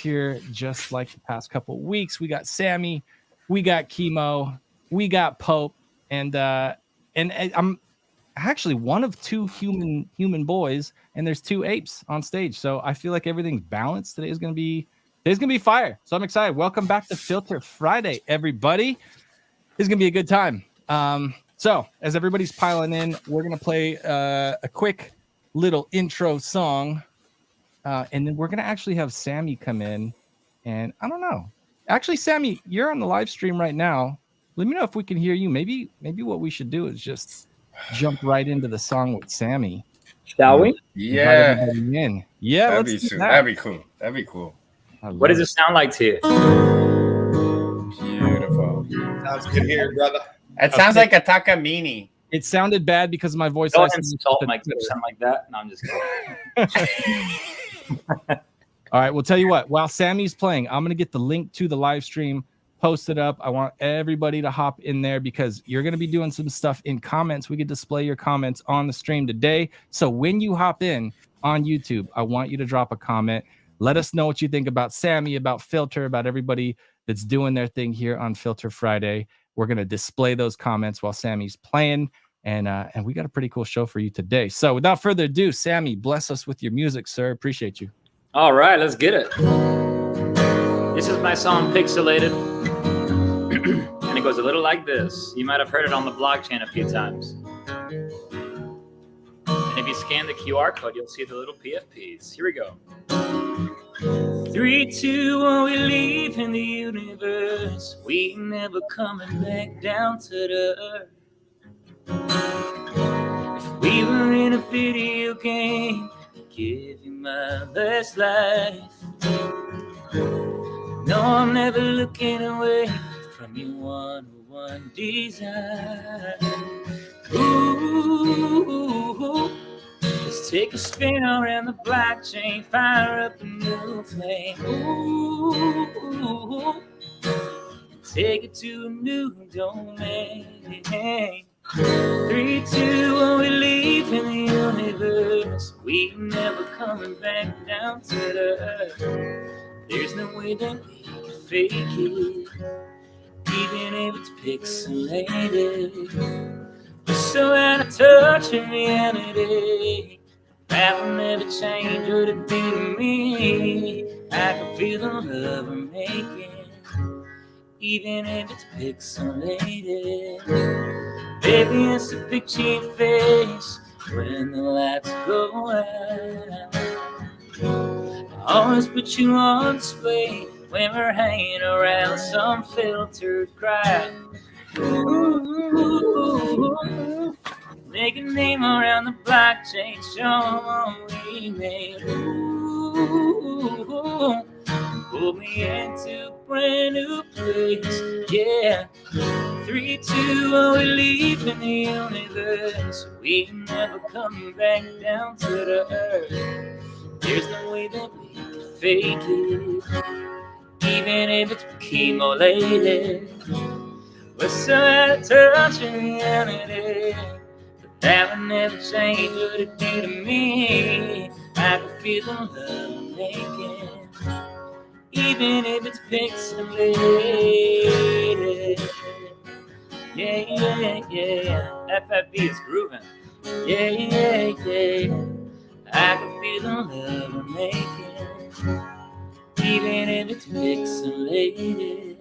here just like the past couple of weeks. We got Sammy, we got Chemo, we got Pope, and I'm actually one of two human boys, and there's two apes on stage. So I feel like everything's balanced. Today's gonna be fire. So I'm excited. Welcome back to Filter Friday, everybody. This is gonna be a good time. So as everybody's piling in, we're gonna play a quick little intro song. And then we're gonna actually have Sammy come in, and I don't know. Actually, Sammy, you're on the live stream right now. Let me know if we can hear you. Maybe what we should do is just jump right into the song with Sammy. Shall we? Yeah. In. Yeah, that'd let's be do that. That'd be cool. That'd be cool. What does it sound like to you? Beautiful. Sounds good here, brother. It sounds like a takamini. It sounded bad because of my voice. Don't insult my clips sound like that. No, I'm just kidding. All right, we'll tell you what. While Sammy's playing, I'm gonna get the link to the live stream posted up. I want everybody to hop in there because you're gonna be doing some stuff in comments. We can display your comments on the stream today. So when you hop in on YouTube, I want you to drop a comment. Let us know what you think about Sammy, about Filter, about everybody that's doing their thing here on Filter Friday. We're gonna display those comments while Sammy's playing, and we got a pretty cool show for you today. So without further ado, Sammy, bless us with your music, sir. Appreciate you. All right, let's get it. This is my song Pixelated. And it goes a little like this. You might have heard it on the blockchain a few times. And if you scan the QR code, you'll see the little PFPs. Here we go. 3, 2, 1, we leave in the universe. We never coming back down to the earth. If we were in a video game, give you my best life. No, I'm never looking away from your one-on-one desire. Ooh, let's take a spin around the blockchain, fire up a new flame. Ooh, take it to a new domain. 3, 2, 1, we leave in the universe. We never coming back down to the earth. There's no way that we can fake it, even if it's pixelated. We're so out of touch in reality. That will never change what it did to me. I can feel the love we're making, even if it's pixelated. Baby, it's a picture in your face when the lights go out. I always put you on display when we're hanging around some filtered crowd. Ooh, make a name around the blockchain, show what we made. Ooh, pull me into a brand new place, yeah. 3, 2, 1, we leave in the universe. We never come back down to the earth. There's no way that we can fake it, even if it's chemo-lated. We're so out of touch in reality, but that would never change what it did to me. I can feel the love I'm making, even if it's pixelated. Yeah, yeah, yeah. FFB is grooving. Yeah, yeah, yeah. I can feel the love we're making, even if it's pixelated.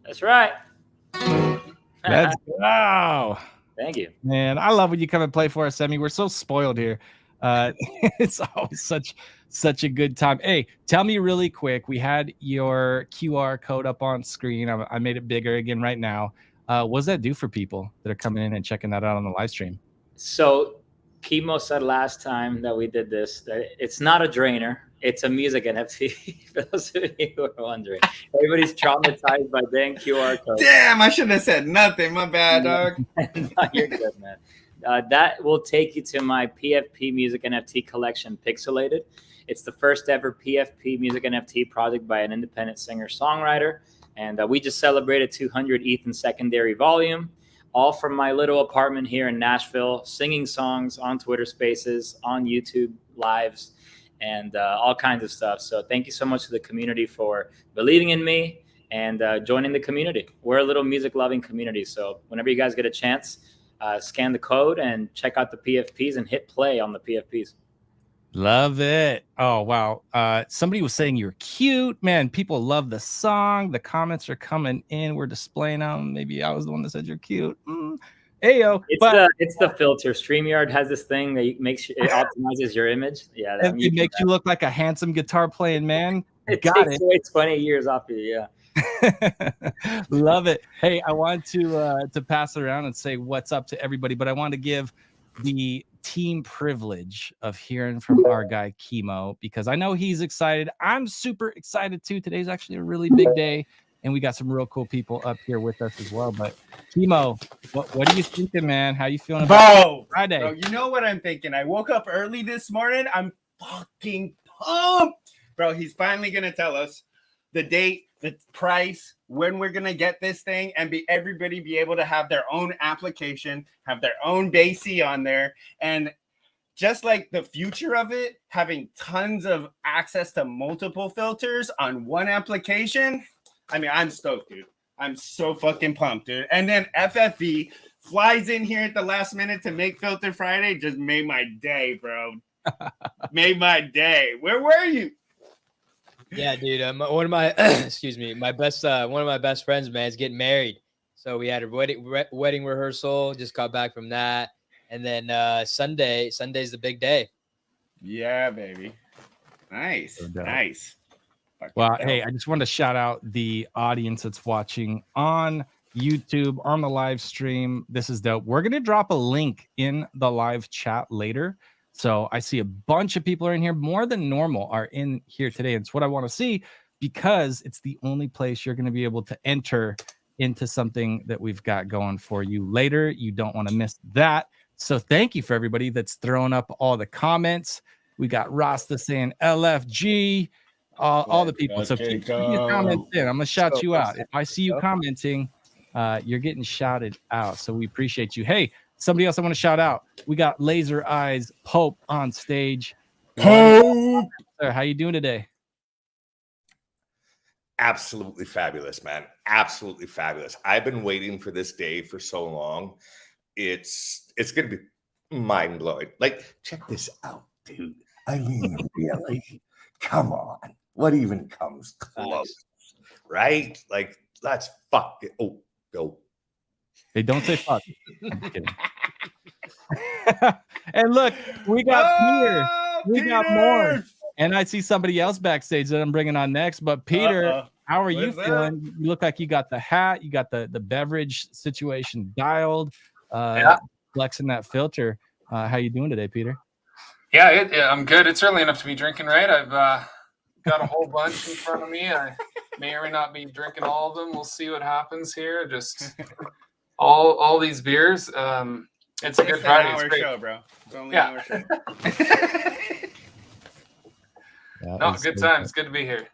That's right. Wow. Thank you. Man, I love when you come and play for us, Sammy. We're so spoiled here. It's always such a good time. Hey, tell me really quick. We had your QR code up on screen. I made it bigger again right now. What does that do for people that are coming in and checking that out on the live stream? So Chemo said last time that we did this that it's not a drainer. It's a music NFT. For those of you who are wondering, everybody's traumatized by dang QR code. Damn, I shouldn't have said nothing. My bad, dog. No, you're good, man. That will take you to my PFP music NFT collection, Pixelated. It's the first ever PFP music NFT project by an independent singer-songwriter. And we just celebrated 200 ETH in secondary volume, all from my little apartment here in Nashville, singing songs on Twitter Spaces, on YouTube Lives. and all kinds of stuff. So thank you so much to the community for believing in me and joining the community. We're a little music loving community. So whenever you guys get a chance, scan the code and check out the PFPs and hit play on the PFPs. Love it. Oh, wow. Somebody was saying you're cute, man. People love the song. The comments are coming in. We're displaying them. Maybe I was the one that said you're cute. Ayo. It's the filter. StreamYard has this thing that makes it optimizes your image. Yeah, it makes you look like a handsome guitar playing man. It takes away 20 years off you. Yeah. Love it. Hey, I want to pass it around and say what's up to everybody, but I want to give the team privilege of hearing from our guy Chemo, because I know he's excited. I'm super excited too. Today's actually a really big day, and we got some real cool people up here with us as well. But Chemo, what are you thinking, man? How you feeling about Friday? Bro, you know what I'm thinking? I woke up early this morning. I'm fucking pumped. Bro, he's finally gonna tell us the date, the price, when we're gonna get this thing, and everybody be able to have their own application, have their own bassy on there, and just like the future of it, having tons of access to multiple filters on one application. I mean, I'm stoked, dude. I'm so fucking pumped, dude. And then FFV flies in here at the last minute to make Filter Friday. Just made my day, bro. Made my day. Where were you? Yeah, dude. One of my excuse me, my best one of my best friends, man, is getting married. So we had a wedding rehearsal. Just got back from that, and then Sunday's the big day. Yeah, baby. Nice, nice. Well, hey, I just want to shout out the audience that's watching on YouTube on the live stream. This is dope. We're gonna drop a link in the live chat later. So I see a bunch of people are in here, more than normal are in here today. It's what I want to see, because it's the only place you're going to be able to enter into something that we've got going for you later. You don't want to miss that. So thank you for everybody that's throwing up all the comments. We got Rasta saying LFG, all the people. So keep your comments in. I'm going to shout you out. If I see you commenting, you're getting shouted out. So we appreciate you. Hey, somebody else I want to shout out. We got Laser Eyes Pope on stage. Pope! Sir, how you doing today? Absolutely fabulous, man. Absolutely fabulous. I've been waiting for this day for so long. It's going to be mind-blowing. Like, check this out, dude. I mean, really? Come on. What even comes close? Right? Like, let's fuck it. Oh, go. They don't say fuck. I'm kidding. And look, we got Peter. We got more. And I see somebody else backstage that I'm bringing on next. But Peter, how are you feeling? You look like you got the hat. You got the beverage situation dialed. Flexing that filter. How you doing today, Peter? Yeah, I'm good. It's early enough to be drinking, right? I've got a whole bunch in front of me. I may or may not be drinking all of them. We'll see what happens here. Just all these beers. It's a good Friday. It's an hour show, bro. It's only an hour show. No, good time. It's good to be here.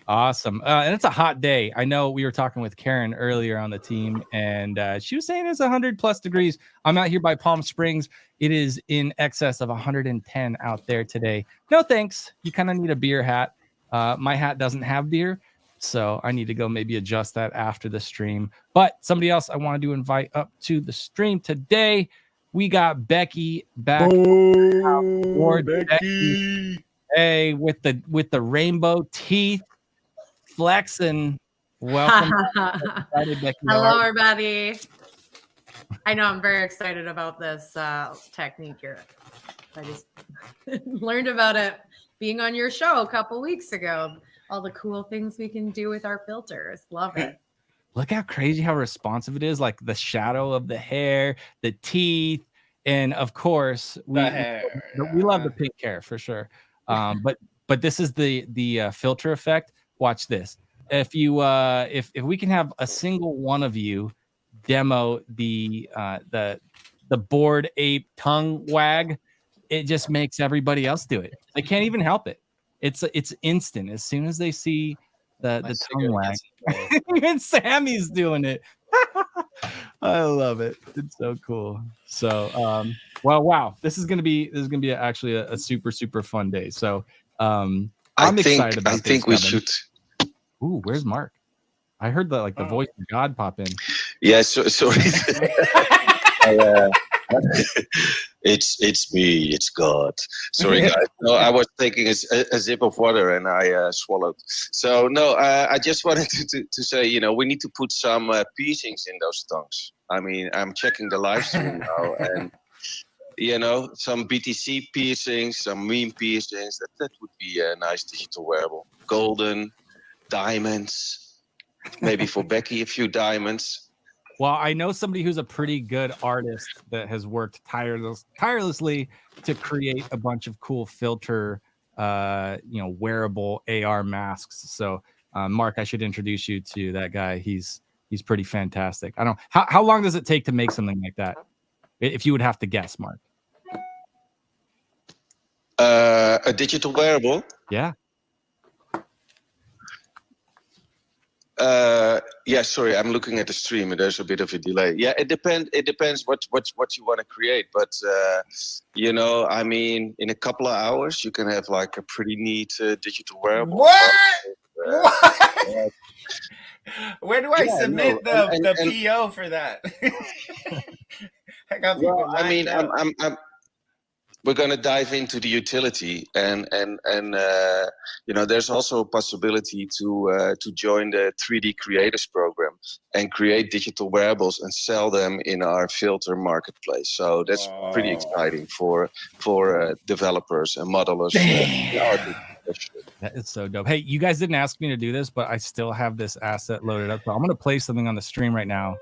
Awesome. And it's a hot day. I know we were talking with Karen earlier on the team, and she was saying it's 100+ degrees. I'm out here by Palm Springs. It is in excess of 110 out there today. No thanks. You kind of need a beer hat. My hat doesn't have beer, so I need to go maybe adjust that after the stream. But somebody else I wanted to invite up to the stream today. We got Becky back. Becky. Hey, with the rainbow teeth, flexing. Welcome. Hello, everybody. I know I'm very excited about this technique here. I just learned about it being on your show a couple weeks ago. All the cool things we can do with our filters. Love it. Look how crazy, how responsive it is. Like the shadow of the hair, the teeth, and of course, we love the pink hair for sure. But this is the filter effect. Watch this. If you if we can have a single one of you demo the Bored Ape tongue wag, it just makes everybody else do it. They can't even help it. It's instant. As soon as they see the tongue wag, even Sammy's doing it. I love it. It's so cool. So Well, wow, this is gonna be actually a super fun day. So I'm excited about this. I think we Kevin. should. Ooh, where's Mark? I heard the the voice of God pop in. Yeah, sorry. It's me, it's God. Sorry, guys. No, I was taking a sip of water and I swallowed. So no, I just wanted to say, you know, we need to put some piercings in those tongues. I mean, I'm checking the live stream now, and you know, some BTC piercings, some meme piercings. That would be a nice digital wearable. Golden, diamonds, maybe for Becky a few diamonds. Well, I know somebody who's a pretty good artist that has worked tirelessly to create a bunch of cool filter, wearable AR masks. So, Mark, I should introduce you to that guy. He's pretty fantastic. I don't. How long does it take to make something like that? If you would have to guess, Mark. A digital wearable. Yeah. Yeah, sorry, I'm looking at the stream and there's a bit of a delay. Yeah, it depends what you want to create, but you know, I mean, in a couple of hours you can have like a pretty neat digital wearable. What? Where do I submit the PO for that? I got people I mean, up. we're going to dive into the utility, and you know, there's also a possibility to join the 3D creators program and create digital wearables and sell them in our filter marketplace. So that's pretty exciting for developers and modelers. That is so dope. Hey, you guys didn't ask me to do this, but I still have this asset loaded up. So I'm going to play something on the stream right now.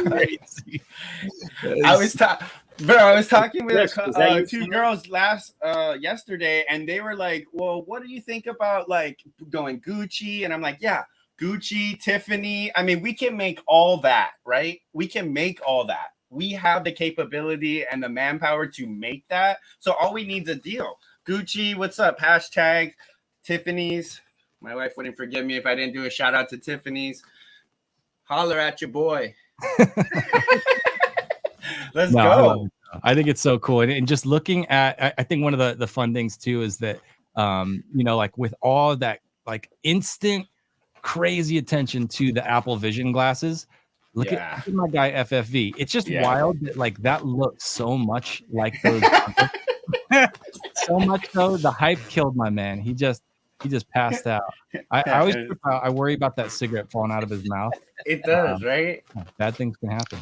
Crazy. I was talking with two girls yesterday, and they were like, well, what do you think about like going Gucci? And I'm like, yeah, Gucci, Tiffany. I mean, we can make all that, right? We can make all that. We have the capability and the manpower to make that. So all we need is a deal. Gucci, what's up? Hashtag Tiffany's. My wife wouldn't forgive me if I didn't do a shout out to Tiffany's. Holler at your boy. Let's go. I think it's so cool. And just looking at, I think one of the fun things too is that, you know, like with all that like instant crazy attention to the Apple Vision glasses, look at my guy FFV. It's just wild that like that looks so much like those. So much so the hype killed my man. He just passed out. I worry about that cigarette falling out of his mouth. It does, right? Bad things can happen.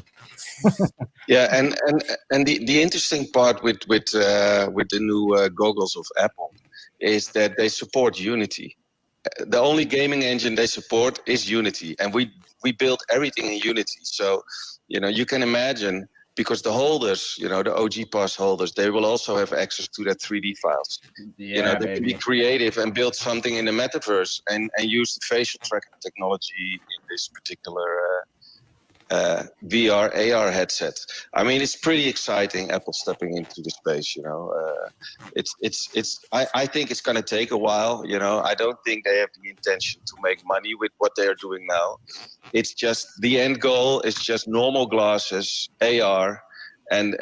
Yeah, and the interesting part with the new goggles of Apple is that they support Unity. The only gaming engine they support is Unity, and we built everything in Unity. So, you know, you can imagine, because the holders, you know, the OG Pass holders, they will also have access to their 3D files. Yeah, you know, they can be creative and build something in the metaverse and use the facial tracking technology in this particular VR, AR headset. I mean, it's pretty exciting, Apple stepping into the space, you know. I think it's going to take a while, you know. I don't think they have the intention to make money with what they are doing now. It's just the end goal is just normal glasses, AR, and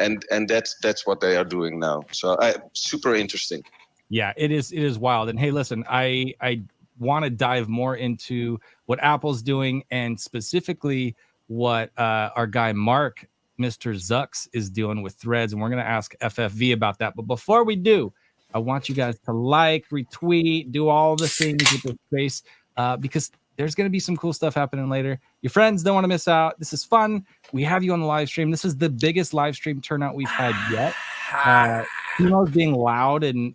that's what they are doing now. So super interesting. Yeah, it is wild. And hey, listen, I want to dive more into what Apple's doing, and specifically what our guy Mark, Mr. Zucks, is doing with Threads, and we're going to ask FFV about that. But before we do, I want you guys to like, retweet, do all the things with the space, because there's going to be some cool stuff happening later. Your friends don't want to miss out. This is fun. We have you on the live stream. This is the biggest live stream turnout we've had yet. Timo's being loud, and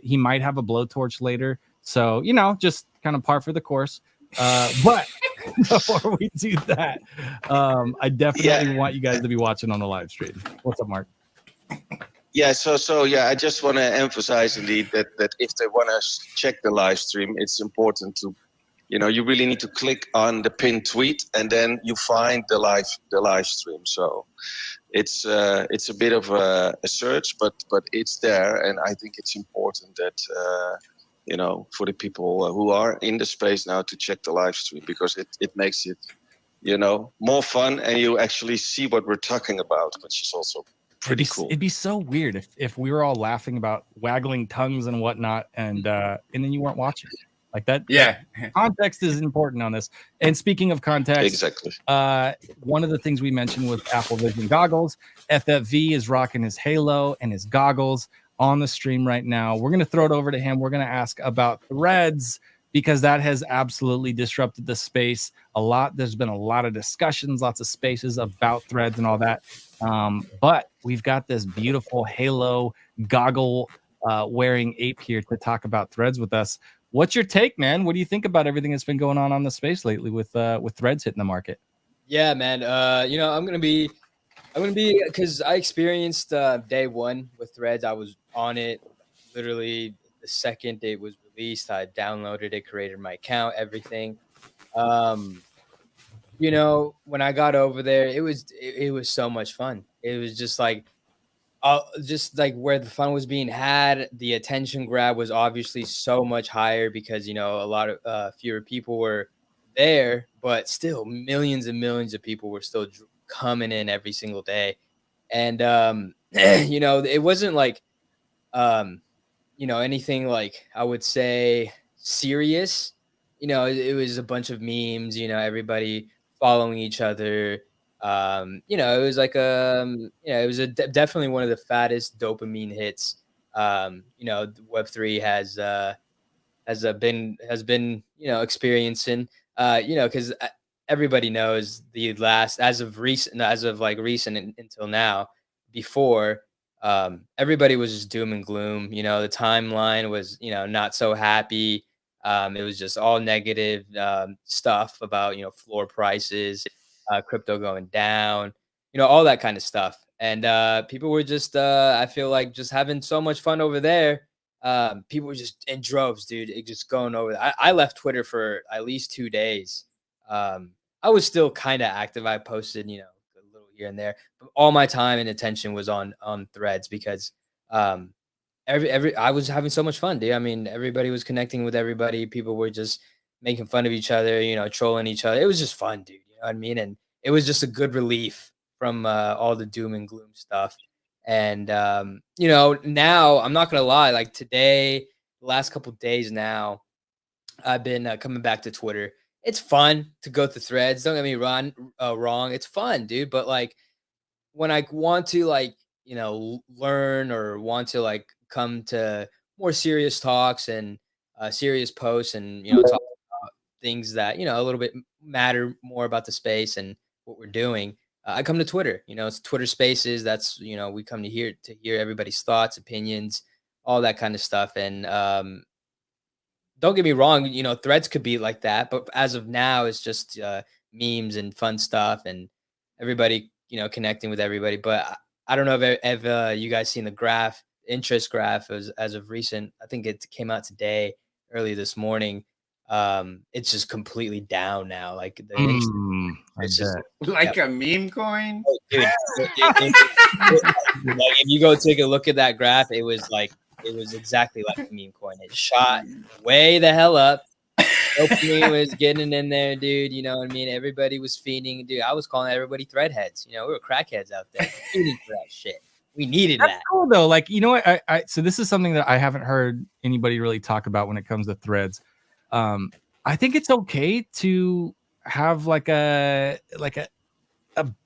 he might have a blowtorch later. So, you know, just kind of par for the course. But before we do that, I definitely want you guys to be watching on the live stream. What's up, Mark? Yeah, so I just want to emphasize indeed that if they want to check the live stream, it's important to You know, you really need to click on the pinned tweet, and then you find the live stream. So it's a bit of a search, but it's there, and I think it's important that you know, for the people who are in the space now to check the live stream, because it makes it, you know, more fun, and you actually see what we're talking about, which is also pretty cool. It'd be so weird if we were all laughing about waggling tongues and whatnot, and then you weren't watching. Like that. Yeah. Context is important on this. And speaking of context, Exactly. One of the things we mentioned was Apple Vision goggles. FFV is rocking his Halo and his goggles on the stream right now. We're going to throw it over to him. We're going to ask about Threads, because that has absolutely disrupted the space a lot. There's been a lot of discussions, lots of spaces about Threads and all that. But we've got this beautiful Halo goggle wearing ape here to talk about Threads with us. What's your take, man? What do you think about everything that's been going on the space lately with Threads hitting the market? Yeah, man. You know, I'm gonna be because I experienced day one with Threads. I was on it literally the second it was released. I downloaded it, created my account, everything. You know, when I got over there, it was so much fun. It was just like where the fun was being had. The attention grab was obviously so much higher because, you know, a lot of fewer people were there, but still millions and millions of people were still coming in every single day. And, you know, it wasn't like, you know, anything like I would say serious. You know, it was a bunch of memes, you know, everybody following each other. You know, it was like you know, it was definitely one of the fattest dopamine hits. You know, Web3 has been you know, experiencing. You know, because everybody knows the last as of recent until now. Before, everybody was just doom and gloom. You know, the timeline was, you know, not so happy. It was just all negative stuff about, you know, floor prices, crypto going down, you know, all that kind of stuff. And people were just, I feel like, just having so much fun over there. People were just in droves, dude, just going over. I left Twitter for at least 2 days. I was still kind of active. I posted, you know, a little here and there, but all my time and attention was on Threads because I was having so much fun, dude. I mean, everybody was connecting with everybody. People were just making fun of each other, you know, trolling each other. It was just fun, dude. You know what I mean? And it was just a good relief from all the doom and gloom stuff. And you know, now I'm not gonna lie, like today, the last couple of days now, I've been coming back to Twitter. It's fun to go through Threads. Don't get me wrong. It's fun, dude. But like when I want to, like, you know, learn or want to like come to more serious talks and serious posts and, you know, talk about things that, you know, a little bit matter more about the space and what we're doing, I come to Twitter. You know, it's Twitter Spaces. That's, you know, we come to hear everybody's thoughts, opinions, all that kind of stuff. And don't get me wrong, you know, Threads could be like that, but as of now, it's just memes and fun stuff and everybody, you know, connecting with everybody. But I don't know if you guys seen the interest graph as of recent. I think it came out today, early this morning. It's just completely down now. Like the it's just, like a meme coin. Oh, dude, like if you go take a look at that graph, it was exactly like a meme coin. It shot way the hell up. Dopamine was getting in there, dude. You know what I mean? Everybody was feeding, dude. I was calling everybody threadheads. You know, we were crackheads out there feeding for that shit. We needed That's that. cool though. Like, you know what? So this is something that I haven't heard anybody really talk about when it comes to Threads. I think it's okay to have like a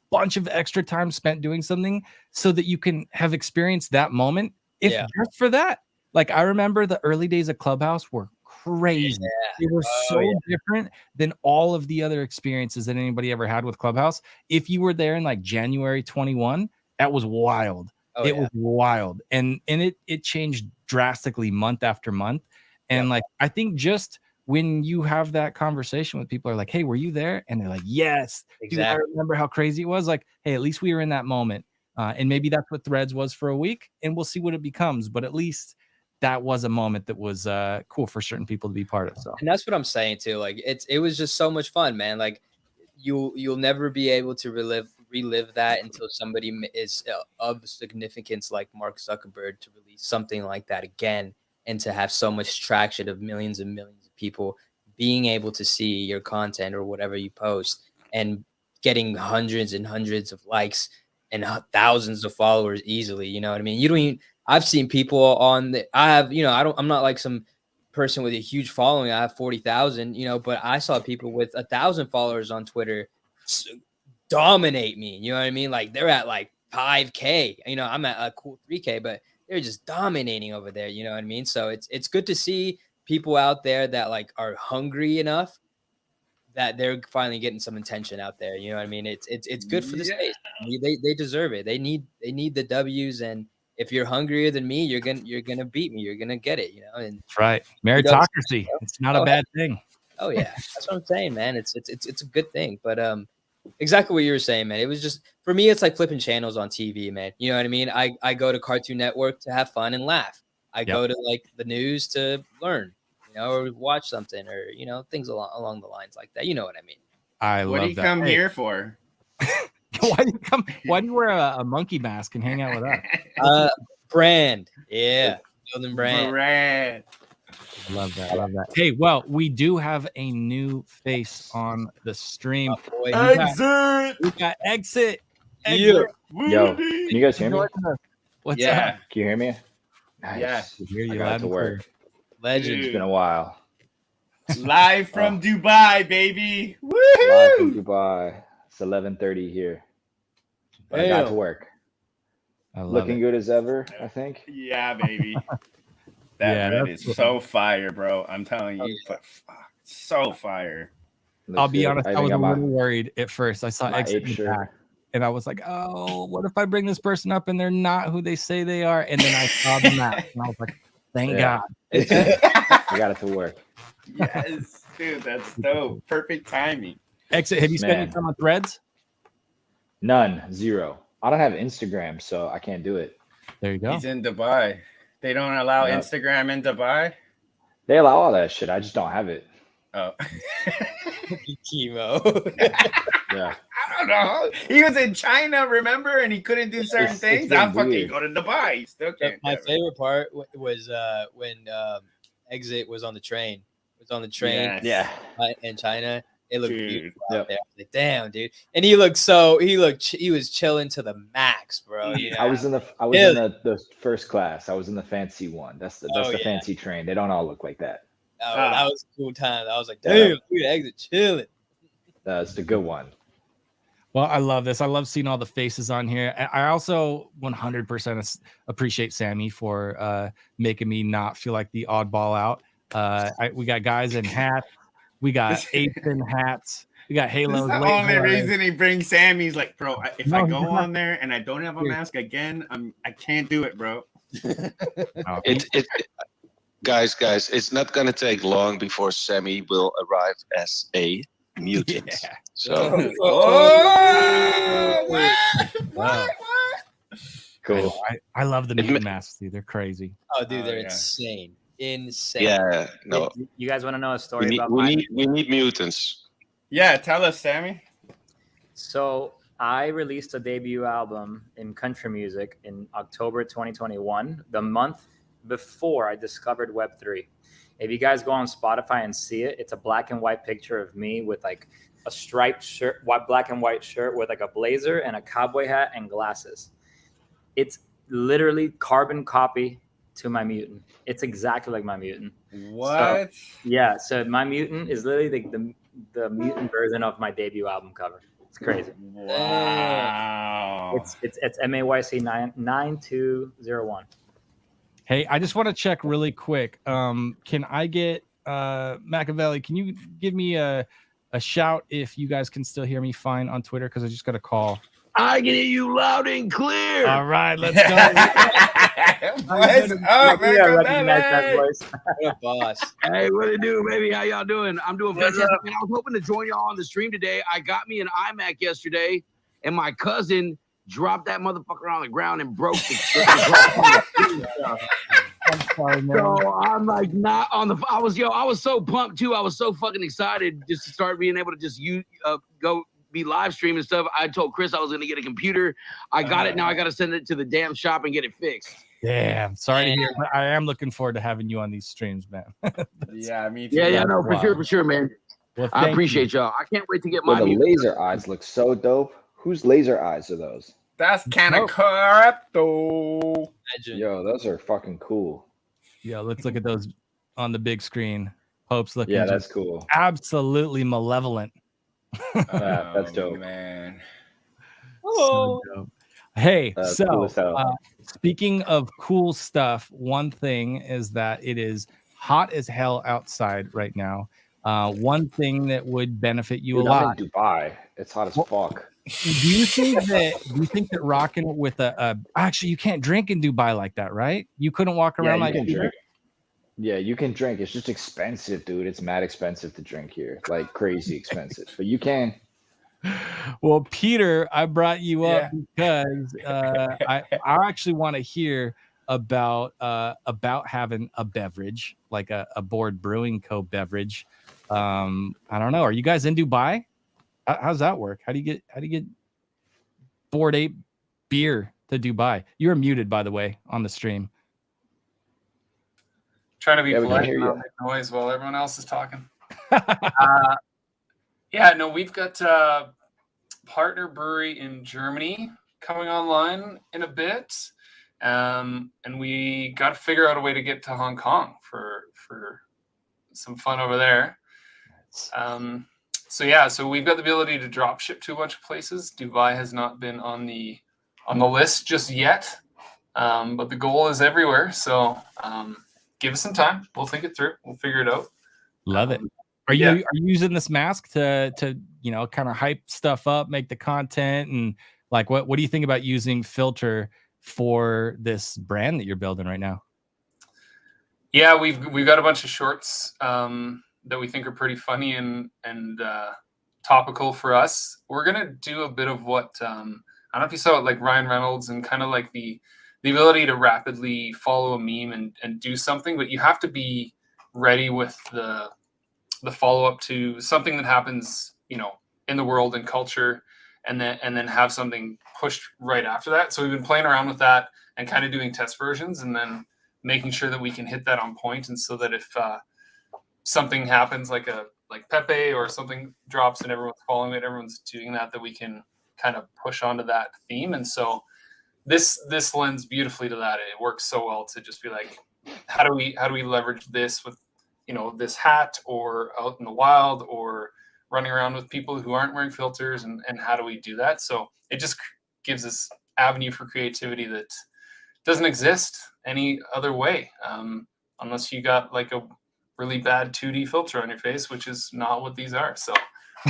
bunch of extra time spent doing something so that you can have experienced that moment. If just for that. Like, I remember the early days of Clubhouse were crazy. They were so different than all of the other experiences that anybody ever had with Clubhouse. If you were there in like January 21, that was wild. It was wild. And it changed drastically month after month. And like, I think just when you have that conversation with people are like, hey, were you there? And they're like, yes. Dude, I remember how crazy it was. Like, hey, at least we were in that moment. And maybe that's what Threads was for a week, and we'll see what it becomes. But at least that was a moment that was cool for certain people to be part of. So, and that's what I'm saying too. Like it was just so much fun, man. Like you'll never be able to relive that until somebody is of significance like Mark Zuckerberg to release something like that again, and to have so much traction of millions and millions of people being able to see your content or whatever you post and getting hundreds and hundreds of likes and thousands of followers easily. You know what I mean? You don't even, I've seen people on I'm not like some person with a huge following. I have 40,000, but I saw people with 1,000 followers on Twitter dominate me. You know what I mean? Like they're at like 5K, I'm at a cool 3K, but they're just dominating over there. You know what I mean? So it's good to see people out there that like are hungry enough that they're finally getting some attention out there. You know what I mean? It's good for the space. They deserve it. They need the W's, and if you're hungrier than me, you're gonna beat me. You're gonna get it. And that's right. Meritocracy. It's not a bad thing. Oh yeah, that's what I'm saying, man. It's a good thing. But exactly what you were saying, man. It was just, for me, it's like flipping channels on TV, man. You know what I mean? I go to Cartoon Network to have fun and laugh. I go to like the news to learn, or watch something, or things along the lines like that. You know what I mean? I love that. What do you come here for? Why do you wear a monkey mask and hang out with us? Brand. Yeah. Building brand. I love that. Hey, well, we do have a new face on the stream. Oh, Exit. We got Exit. Yo, can you guys hear me? What's up? Can you hear me? Nice. Yeah. Hear you I got loud to and work. clear. Legend. It's been a while. Live from Dubai, baby. Woo! Live from Dubai. It's 11:30 here. But I got to work. Looking good as ever, I think. Yeah, baby. That red is so fire, bro. I'm telling you, so fire. I'll be honest, I was a little worried at first. I saw Exit in the back, and I was like, oh, what if I bring this person up and they're not who they say they are? And then I saw the map, and I was like, thank God. I got it to work. Yes, dude, that's dope. Perfect timing. Exit, have you spent any time on Threads? None. Zero. I don't have Instagram, so I can't do it. There you go. He's in Dubai. They don't allow Instagram in Dubai? They allow all that shit. I just don't have it. Oh. Chemo. Yeah. I don't know. He was in China, remember? And he couldn't do certain things. I'm fucking go to Dubai. Still can't. My favorite part was when Exit was on the train. Yeah. In China. It looked beautiful Yep. out there. I was like, damn, dude. And he was chilling to the max, bro. I was in the first class. I was in the fancy one. That's the fancy train. They don't all look like that. Oh, that was a cool time. I was like, damn, dude, Exit chilling. That's the good one. Well, I love this. I love seeing all the faces on here. I also 100% appreciate Sammy for making me not feel like the oddball out. We got guys in hats. We got apes in hats. We got halos. That's the only reason he brings Sammy. He's like, bro, if I go on there and I don't have a mask again, I can't do it, bro. Guys, it's not gonna take long before Sammy will arrive as a mutant. Yeah. So Wow. Cool. I love the mutant masks, dude. They're crazy. Oh, dude, they're insane. Insane. yeah, no. You guys want to know a story about we need mutants. Yeah, tell us, Sammy. So I released a debut album in country music in October 2021, the month before I discovered Web3. If you guys go on Spotify and see it, it's a black and white picture of me with like a striped shirt, black and white shirt with like a blazer and a cowboy hat and glasses. It's literally carbon copy to my mutant. It's exactly like my mutant. What? So my mutant is literally the mutant version of my debut album cover. It's crazy. Wow. It's MAYC 9201. Hey, I just want to check really quick. Can I get Machiavelli? Can you give me a shout if you guys can still hear me fine on Twitter? Because I just got a call. I can hear you loud and clear. All right, let's go. What's up, man? I recognize that voice. What a boss. Hey, what it do, baby? How y'all doing? I'm doing fantastic. Man, I was hoping to join y'all on the stream today. I got me an iMac yesterday, and my cousin dropped that motherfucker on the ground and broke the I'm sorry, man. So I'm like not on the. I was so pumped too. I was so fucking excited just to start being able to just go be live streaming stuff. I told Chris I was gonna get a computer. I got it. Now I got to send it to the damn shop and get it fixed. Damn, sorry to hear, but I am looking forward to having you on these streams, man. Yeah, me too. Yeah, no, for sure, man. Well, I appreciate y'all. I can't wait to get Well, my the laser eyes look so dope. Whose laser eyes are those? That's kind of correct, though. Yo, those are fucking cool. Yeah, let's look at those on the big screen. Pope's looking. Yeah, that's cool. Absolutely malevolent. Yeah, that's dope, man. So dope. Hey, That's so cool as hell. speaking of cool stuff, one thing is that it is hot as hell outside right now. One thing that would benefit you Dude, a lot. I'm in Dubai. It's hot as fuck. Do you think that rocking it with actually you can't drink in Dubai like that, right? You couldn't walk around like you can drink. Yeah, you can drink. It's just expensive, dude. It's mad expensive to drink here. Like crazy expensive. But you can. Well, Peter, I brought you up because I actually want to hear about having a beverage, like a Board Brewing Co. beverage. I don't know. Are you guys in Dubai? How's that work? How do you get Board Ape beer to Dubai? You're muted, by the way, on the stream. Trying to be polite and not make noise while everyone else is talking. Yeah, no, we've got a partner brewery in Germany coming online in a bit. And we got to figure out a way to get to Hong Kong for some fun over there. So we've got the ability to drop ship to a bunch of places. Dubai has not been on the list just yet, but the goal is everywhere. So give us some time. We'll think it through. We'll figure it out. Love it. Are you using this mask to kind of hype stuff up, make the content, and like what do you think about using Filter for this brand that you're building right now? Yeah, we've got a bunch of shorts that we think are pretty funny and topical for us. We're gonna do a bit of what I don't know if you saw it, like Ryan Reynolds, and kind of like the ability to rapidly follow a meme and do something, but you have to be ready with the follow-up to something that happens, in the world and culture, and then have something pushed right after that. So we've been playing around with that and kind of doing test versions and then making sure that we can hit that on point. And so that if something happens like Pepe or something drops and everyone's following it, everyone's doing that we can kind of push onto that theme. And so this lends beautifully to that. It works so well to just be like, how do we leverage this with, this hat, or out in the wild, or running around with people who aren't wearing filters, and how do we do that? So it just gives us avenue for creativity that doesn't exist any other way, unless you got like a really bad 2D filter on your face, which is not what these are. So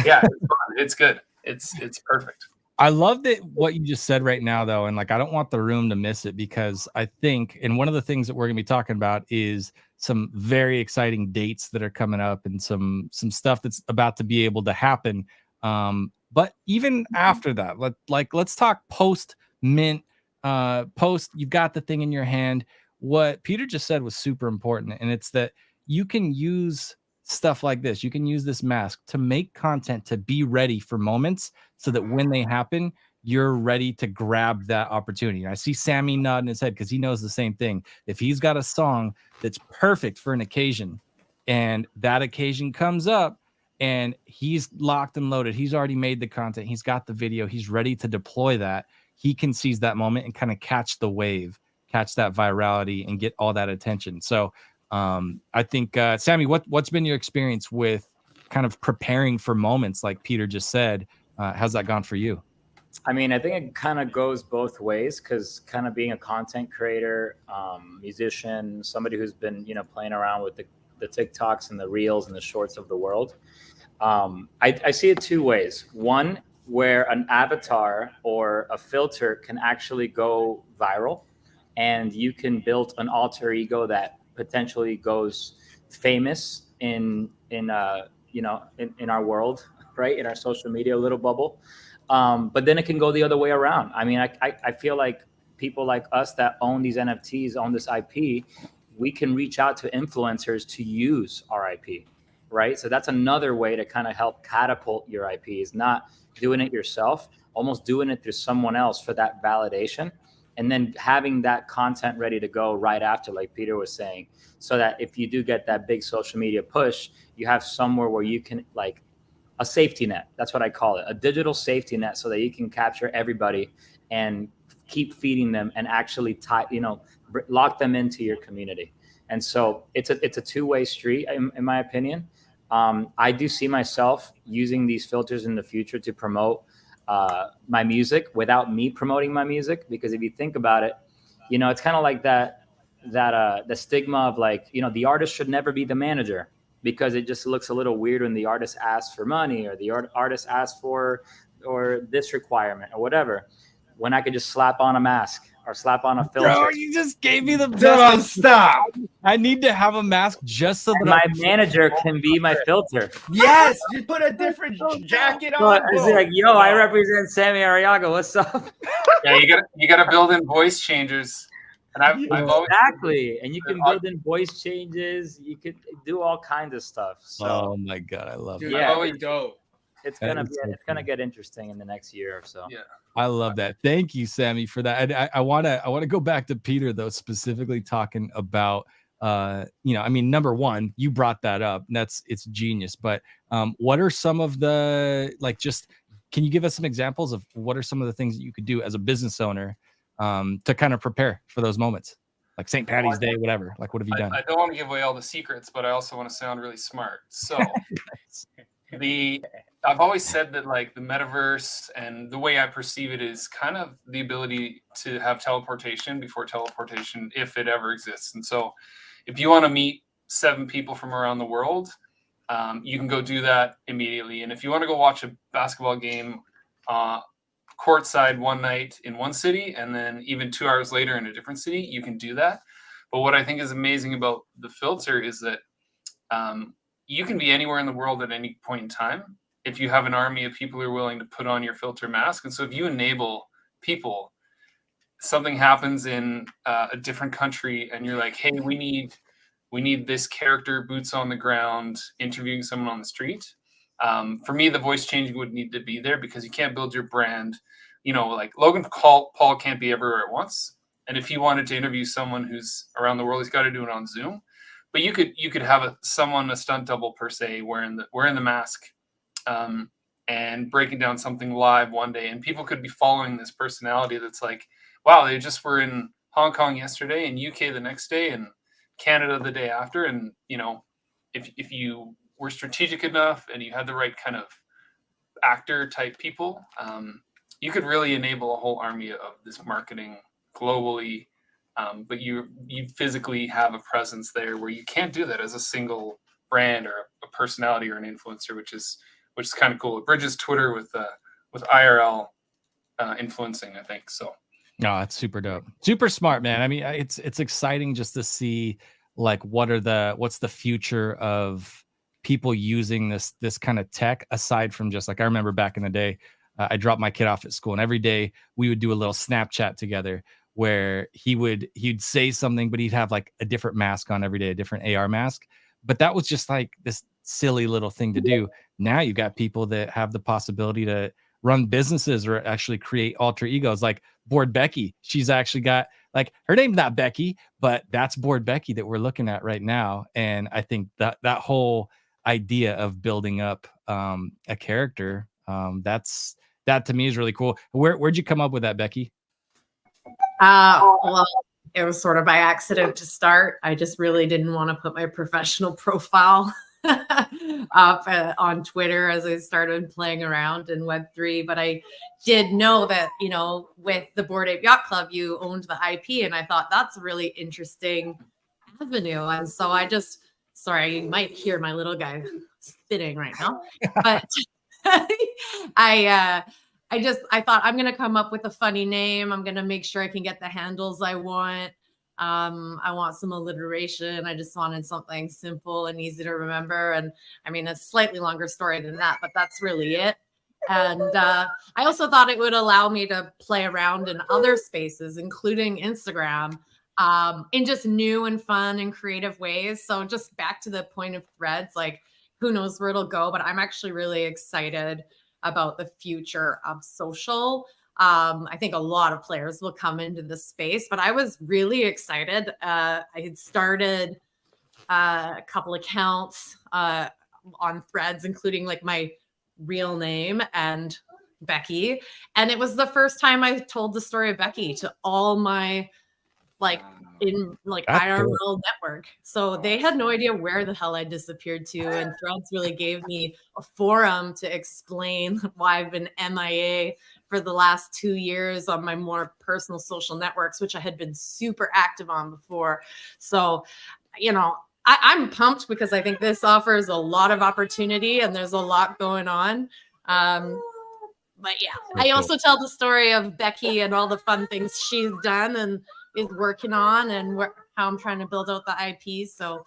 yeah, it's fun. It's good. It's perfect. I love that what you just said right now, though, and like I don't want the room to miss it, because I think, and one of the things that we're gonna be talking about is some very exciting dates that are coming up and some stuff that's about to be able to happen. But even after that, let's talk post mint. You've got the thing in your hand. What Peter just said was super important, and it's that you can use stuff like this. You can use this mask to make content, to be ready for moments, so that when they happen, you're ready to grab that opportunity. And I see Sammy nodding his head because he knows the same thing. If he's got a song that's perfect for an occasion, and that occasion comes up, and he's locked and loaded, he's already made the content, he's got the video, he's ready to deploy that, he can seize that moment and kind of catch the wave, catch that virality, and get all that attention. So I think, Sammy, what's been your experience with kind of preparing for moments like Peter just said? How's that gone for you? I mean, I think it kind of goes both ways, because kind of being a content creator, musician, somebody who's been, playing around with the TikToks and the Reels and the Shorts of the world, I see it two ways. One, where an avatar or a filter can actually go viral, and you can build an alter ego that potentially goes famous in our world, right? In our social media little bubble. But then it can go the other way around. I mean, I feel like people like us that own these NFTs, own this IP, we can reach out to influencers to use our IP, right? So that's another way to kind of help catapult your IP, is not doing it yourself, almost doing it through someone else for that validation, and then having that content ready to go right after, like Peter was saying, so that if you do get that big social media push, you have somewhere where you can, like a safety net. That's what I call it, a digital safety net, so that you can capture everybody and keep feeding them and actually lock them into your community. And so it's a two-way street, in my opinion. I do see myself using these filters in the future to promote my music without me promoting my music, because if you think about it, it's kind of like the stigma of, like, the artist should never be the manager, because it just looks a little weird when the artist asks for money, or the artist asks for, or this requirement or whatever, when I could just slap on a mask or slap on a filter. Bro, you just gave me the best. Don't stop. I need to have a mask just so that my manager can be my filter. Yes, you put a different jacket on. It's like, yo, I represent Sammy Arriaga. What's up? Yeah, you gotta build in voice changers. And I've always, exactly, and you can build in voice changes. You could do all kinds of stuff. So, oh my god, I love Dude, it. yeah, always dope. It's gonna get interesting in the next year or so. Yeah, I love that. Thank you, Sammy, for that. I want to go back to Peter, though, specifically talking about number one, you brought that up. It's genius. But what are some of the, like, just can you give us some examples of what are some of the things that you could do as a business owner to kind of prepare for those moments, like St. Patty's Day, whatever? Like, what have you done? I don't want to give away all the secrets, but I also want to sound really smart. So I've always said that, like, the metaverse, and the way I perceive it, is kind of the ability to have teleportation before teleportation, if it ever exists. And so if you want to meet 7 people from around the world, you can go do that immediately. And if you want to go watch a basketball game courtside one night in one city, and then even 2 hours later in a different city, you can do that. But what I think is amazing about the filter is that you can be anywhere in the world at any point in time if you have an army of people who are willing to put on your filter mask. And so if you enable people, something happens in a different country, and you're like, hey, we need this character, boots on the ground, interviewing someone on the street. For me, the voice changing would need to be there, because you can't build your brand. Like Logan Paul can't be everywhere at once. And if he wanted to interview someone who's around the world, he's got to do it on Zoom. But you could have a stunt double per se, wearing the mask, and breaking down something live one day, and people could be following this personality that's like, wow, they just were in Hong Kong yesterday, and UK the next day, and Canada the day after. And if you were strategic enough and you had the right kind of actor type people, you could really enable a whole army of this marketing globally. But you physically have a presence there where you can't do that as a single brand or a personality or an influencer, which is kind of cool. It bridges Twitter with IRL influencing, I think. So. No, it's super dope. Super smart, man. I mean, it's exciting just to see, like, what's the future of people using this kind of tech, aside from just, like, I remember back in the day, I dropped my kid off at school, and every day we would do a little Snapchat together where he'd say something, but he'd have like a different mask on every day, a different AR mask. But that was just like this silly little thing to do. Now you got people that have the possibility to run businesses or actually create alter egos, like Bored Becky. She's actually got, like, her name's not Becky, but that's Bored Becky that we're looking at right now. And I think that whole idea of building up a character, that to me is really cool. Where'd you come up with that, Becky? Well, it was sort of by accident to start. I just really didn't want to put my professional profile up on Twitter as I started playing around in Web3. But I did know that, with the Bored Ape Yacht Club, you owned the IP. And I thought that's a really interesting avenue. And so sorry, you might hear my little guy spitting right now. But I thought, I'm going to come up with a funny name. I'm going to make sure I can get the handles I want. I want some alliteration. I just wanted something simple and easy to remember. And I mean, a slightly longer story than that, but that's really it. And I also thought it would allow me to play around in other spaces, including Instagram, in just new and fun and creative ways. So just back to the point of threads, like who knows where it'll go, but I'm actually really excited about the future of social. I think a lot of players will come into this space, but I was really excited. I had started a couple accounts on threads, including like my real name and Becky. And it was the first time I told the story of Becky to all my IRL network. So they had no idea where the hell I disappeared to. And Threads really gave me a forum to explain why I've been MIA for the last 2 years on my more personal social networks, which I had been super active on before. So, I'm pumped because I think this offers a lot of opportunity and there's a lot going on. But yeah, I also tell the story of Becky and all the fun things she's done and is working on, and how I'm trying to build out the IP. So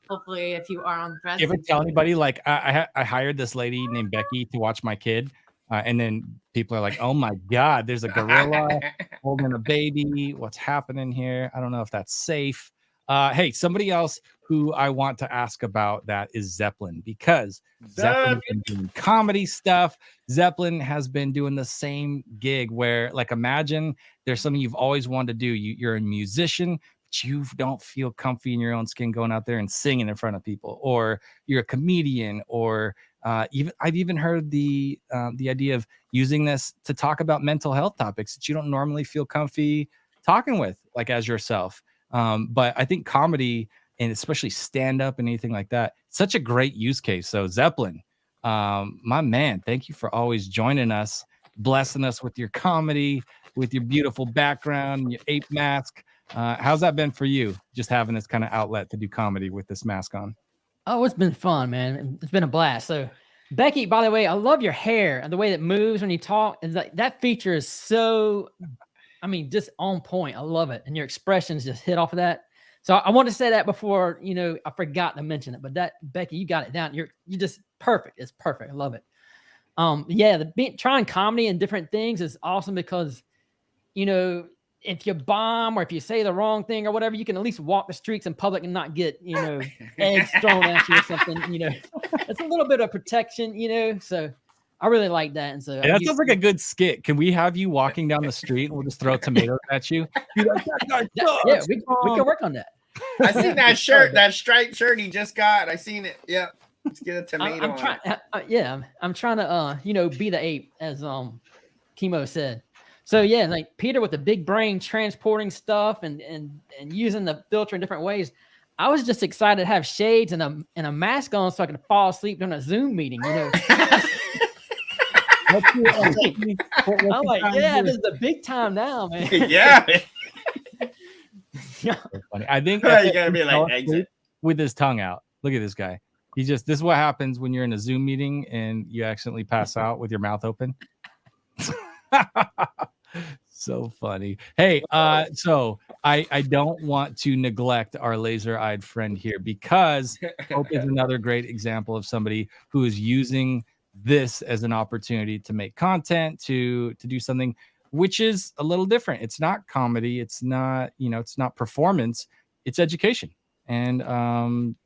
hopefully, if you are on Threads, you ever tell anybody like I hired this lady named Becky to watch my kid, and then people are like, "Oh my God, there's a gorilla holding a baby. What's happening here? I don't know if that's safe." Hey, somebody else who I want to ask about that is Zeppelin, because Zeppelin's been doing comedy stuff. Zeppelin has been doing the same gig where, like, imagine there's something you've always wanted to do. You're a musician, but you don't feel comfy in your own skin going out there and singing in front of people, or you're a comedian, or I've even heard the idea of using this to talk about mental health topics that you don't normally feel comfy talking with, like as yourself. But I think comedy, and especially stand-up and anything like that, such a great use case. So Zeppelin, my man, thank you for always joining us, blessing us with your comedy, with your beautiful background, your ape mask. How's that been for you, just having this kind of outlet to do comedy with this mask on? Oh, it's been fun, man. It's been a blast. So Becky, by the way, I love your hair and the way it moves when you talk. And that feature is so, just on point. I love it. And your expressions just hit off of that. So I want to say that before, I forgot to mention it, but that, Becky, you got it down. You're just perfect. It's perfect. I love it. Trying comedy and different things is awesome because, if you bomb or if you say the wrong thing or whatever, you can at least walk the streets in public and not get, eggs thrown at you or something, it's a little bit of protection, so I really like that. And so that sounds like a good skit. Can we have you walking down the street and we'll just throw tomatoes at you? We can work on that. I seen that shirt, that striped shirt he just got. I seen it. Yeah. Let's get a tomato. I'm trying to, be the ape, as Chemo said. So yeah, like Peter with the big brain transporting stuff and using the filter in different ways. I was just excited to have shades and a mask on so I could fall asleep during a Zoom meeting. I'm like, yeah, this is the big time now, man. Yeah. So funny. I think you gotta be like exit with his tongue out. Look at this guy. This is what happens when you're in a Zoom meeting and you accidentally pass out with your mouth open. So funny. Hey, so I don't want to neglect our laser-eyed friend here, because Hope is another great example of somebody who is using this as an opportunity to make content, to do something which is a little different. It's not comedy, it's not, it's not performance, it's education. And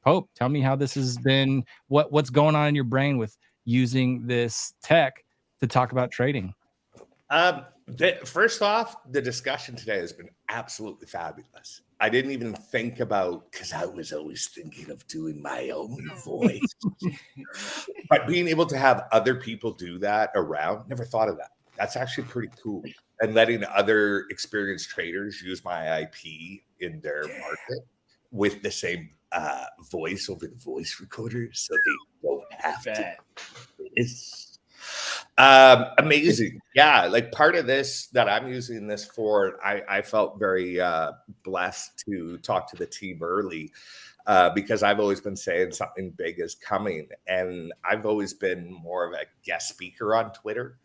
Pope, tell me how this has been, what's going on in your brain with using this tech to talk about trading. First off, the discussion today has been absolutely fabulous. I didn't even think about, because I was always thinking of doing my own voice. But being able to have other people do that around, never thought of that. That's actually pretty cool. And letting other experienced traders use my IP in their market with the same voice over the voice recorder, so they don't have to. It's amazing. Yeah, like part of this that I'm using this for, I felt very blessed to talk to the team early, because I've always been saying something big is coming, and I've always been more of a guest speaker on Twitter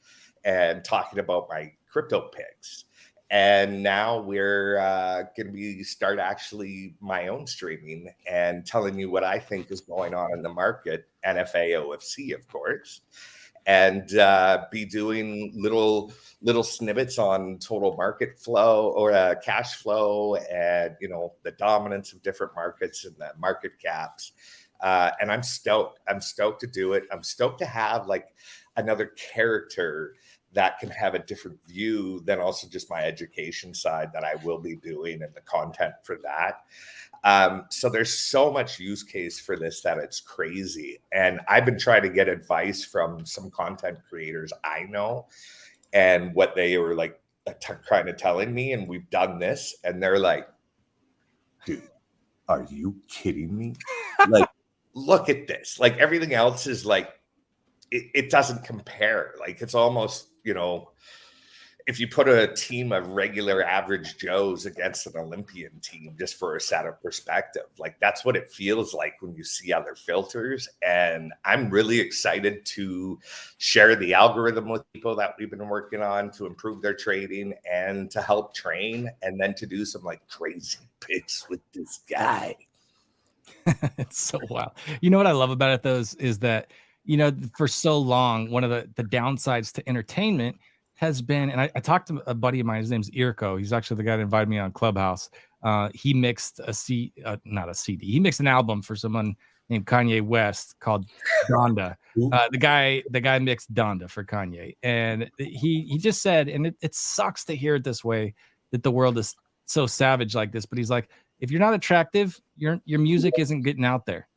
and talking about my crypto picks. And now we're going to start actually my own streaming and telling you what I think is going on in the market, NFA, OFC, of course. and be doing little snippets on total market flow or cash flow, and the dominance of different markets and the market caps. And I'm stoked. I'm stoked to do it. I'm stoked to have like another character that can have a different view than also just my education side that I will be doing and the content for that. So there's so much use case for this that it's crazy. And I've been trying to get advice from some content creators I know and what they were like kind of telling me. And we've done this and they're like, dude, are you kidding me? Like, look at this. Like everything else is like, it doesn't compare. Like it's almost, if you put a team of regular average Joes against an Olympian team, just for a set of perspective, like that's what it feels like when you see other filters. And I'm really excited to share the algorithm with people that we've been working on to improve their trading and to help train, and then to do some like crazy picks with this guy. It's so wild. You know what I love about it, though, is that, for so long, one of the downsides to entertainment has been, and I talked to a buddy of mine, his name's Irko. He's actually the guy that invited me on Clubhouse. He mixed not a CD. He mixed an album for someone named Kanye West called Donda. The guy mixed Donda for Kanye. And he just said, and it sucks to hear it this way, that the world is so savage like this, but he's like, if you're not attractive, your music isn't getting out there.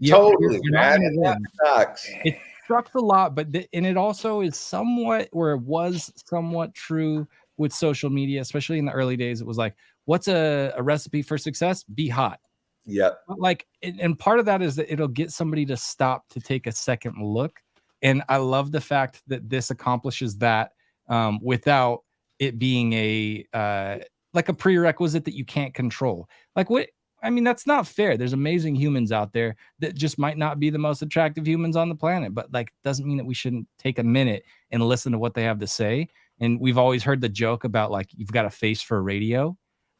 Totally, man. That sucks. It sucks a lot, and it also is somewhat, or it was somewhat true with social media, especially in the early days. It was like, what's a recipe for success? Be hot. Yeah. Like, and part of that is that it'll get somebody to stop to take a second look. And I love the fact that this accomplishes that without it being like a prerequisite that you can't control. Like that's not fair. There's amazing humans out there that just might not be the most attractive humans on the planet, but like doesn't mean that we shouldn't take a minute and listen to what they have to say. And we've always heard the joke about like, you've got a face for radio,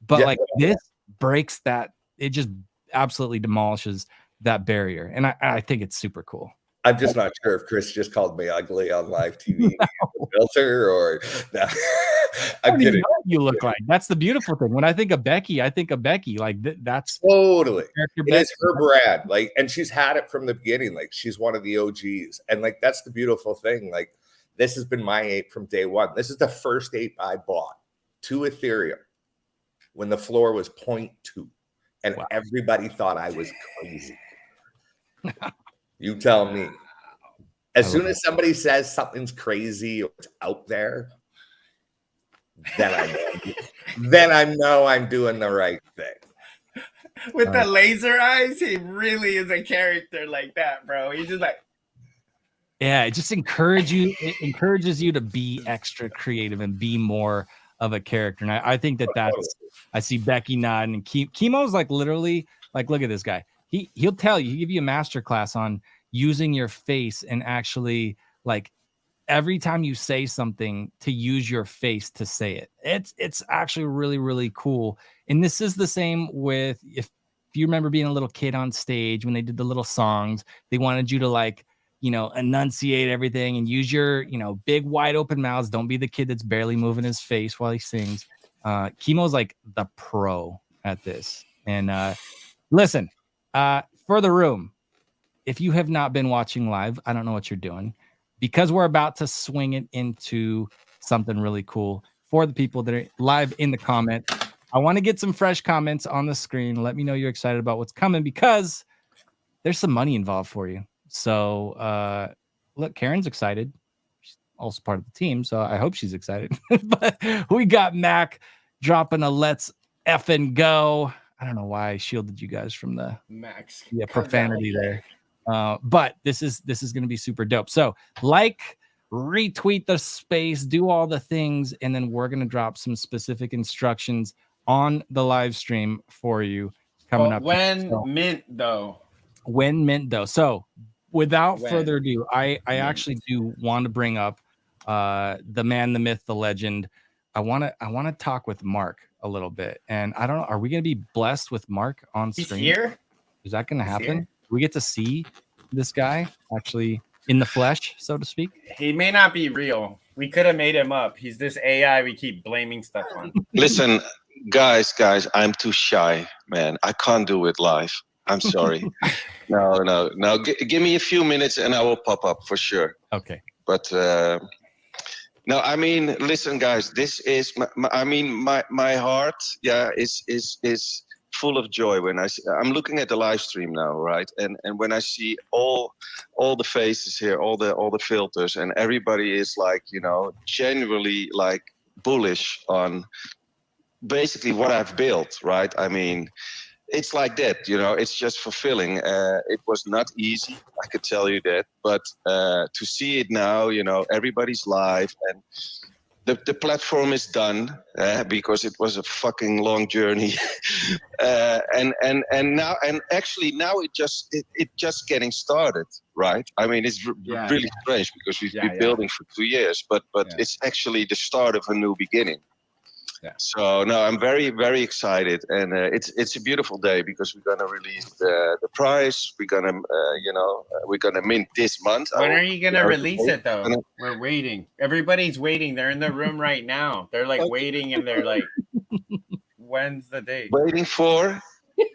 but like this breaks that. It just absolutely demolishes that barrier. And I think it's super cool. I'm just not sure if Chris just called me ugly on live TV filter or no. I'm kidding. You look like. That's the beautiful thing. When I think of Becky, like that's totally. It is her brand. Like, and she's had it from the beginning. Like, she's one of the OGs, and like that's the beautiful thing. Like, this has been my ape from day one. This is the first ape I bought to Ethereum when the floor was 0.2, and everybody thought I was crazy. You tell me. As soon as somebody says something's crazy or it's out there, then I know I'm doing the right thing. With the laser eyes, he really is a character like that, bro. He's just like, yeah, it just encourages you to be extra creative and be more of a character. And I think that's I see Becky nodding, and Chemo's like literally like, look at this guy. He'll tell you, he'll give you a master class on using your face and actually like every time you say something to use your face to say it. It's actually really, really cool. And this is the same with, if you remember being a little kid on stage when they did the little songs, they wanted you to like, enunciate everything and use your, big wide open mouths. Don't be the kid that's barely moving his face while he sings. Chemo's like the pro at this. And listen, for the room, if you have not been watching live, I don't know what you're doing, because we're about to swing it into something really cool. For the people that are live in the comments, I want to get some fresh comments on the screen. Let me know you're excited about what's coming, because there's some money involved for you. So look, Karen's excited. She's also part of the team, so I hope she's excited. But we got Mac dropping a let's effing go. I don't know why I shielded you guys from the Max profanity there. But this is going to be super dope. So like, retweet the space, do all the things, and then we're going to drop some specific instructions on the live stream for you coming up. When mint though. So without further ado, I actually do want to bring up the man, the myth, the legend. I want to talk with Mark a little bit. And I don't know, are we going to be blessed with Mark on stream? He's here? Is that going to happen? Do we get to see this guy actually in the flesh, so to speak. He may not be real. We could have made him up. He's this AI we keep blaming stuff on. Listen, guys, I'm too shy, man. I can't do it live. I'm sorry. No. Give me a few minutes and I will pop up for sure. Okay. But no, I mean, listen, guys. This is my heart. Yeah, is full of joy when I'm looking at the live stream now, right? And when I see all the faces here, all the filters, and everybody is like, genuinely like bullish on basically what I've built, right? I mean, it's like that, it's just fulfilling. It was not easy, I could tell you that, but to see it now, everybody's live, and the platform is done because it was a fucking long journey, and now it just getting started, right? I mean, it's really strange because we've been building for 2 years, but it's actually the start of a new beginning. Yeah. So no, I'm very, very excited, and it's a beautiful day because we're gonna release the prize. We're gonna mint this month. When are you gonna release it though? We're waiting. Everybody's waiting. They're in the room right now. They're like waiting, and they're like, "When's the date?" Waiting for?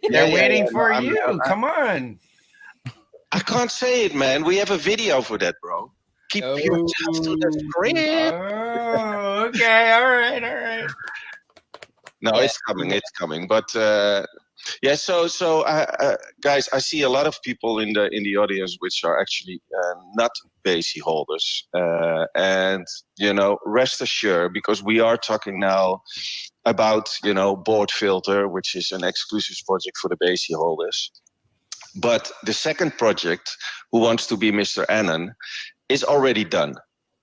They're waiting for you. Come on. I can't say it, man. We have a video for that, bro. Keep your tabs to the screen. Oh, okay. All right. No, it's coming. But so guys, I see a lot of people in the audience which are actually not BASI holders, and rest assured, because we are talking now about board filter, which is an exclusive project for the BASI holders. But the second project, Who Wants to Be Mr. Annan, is already done.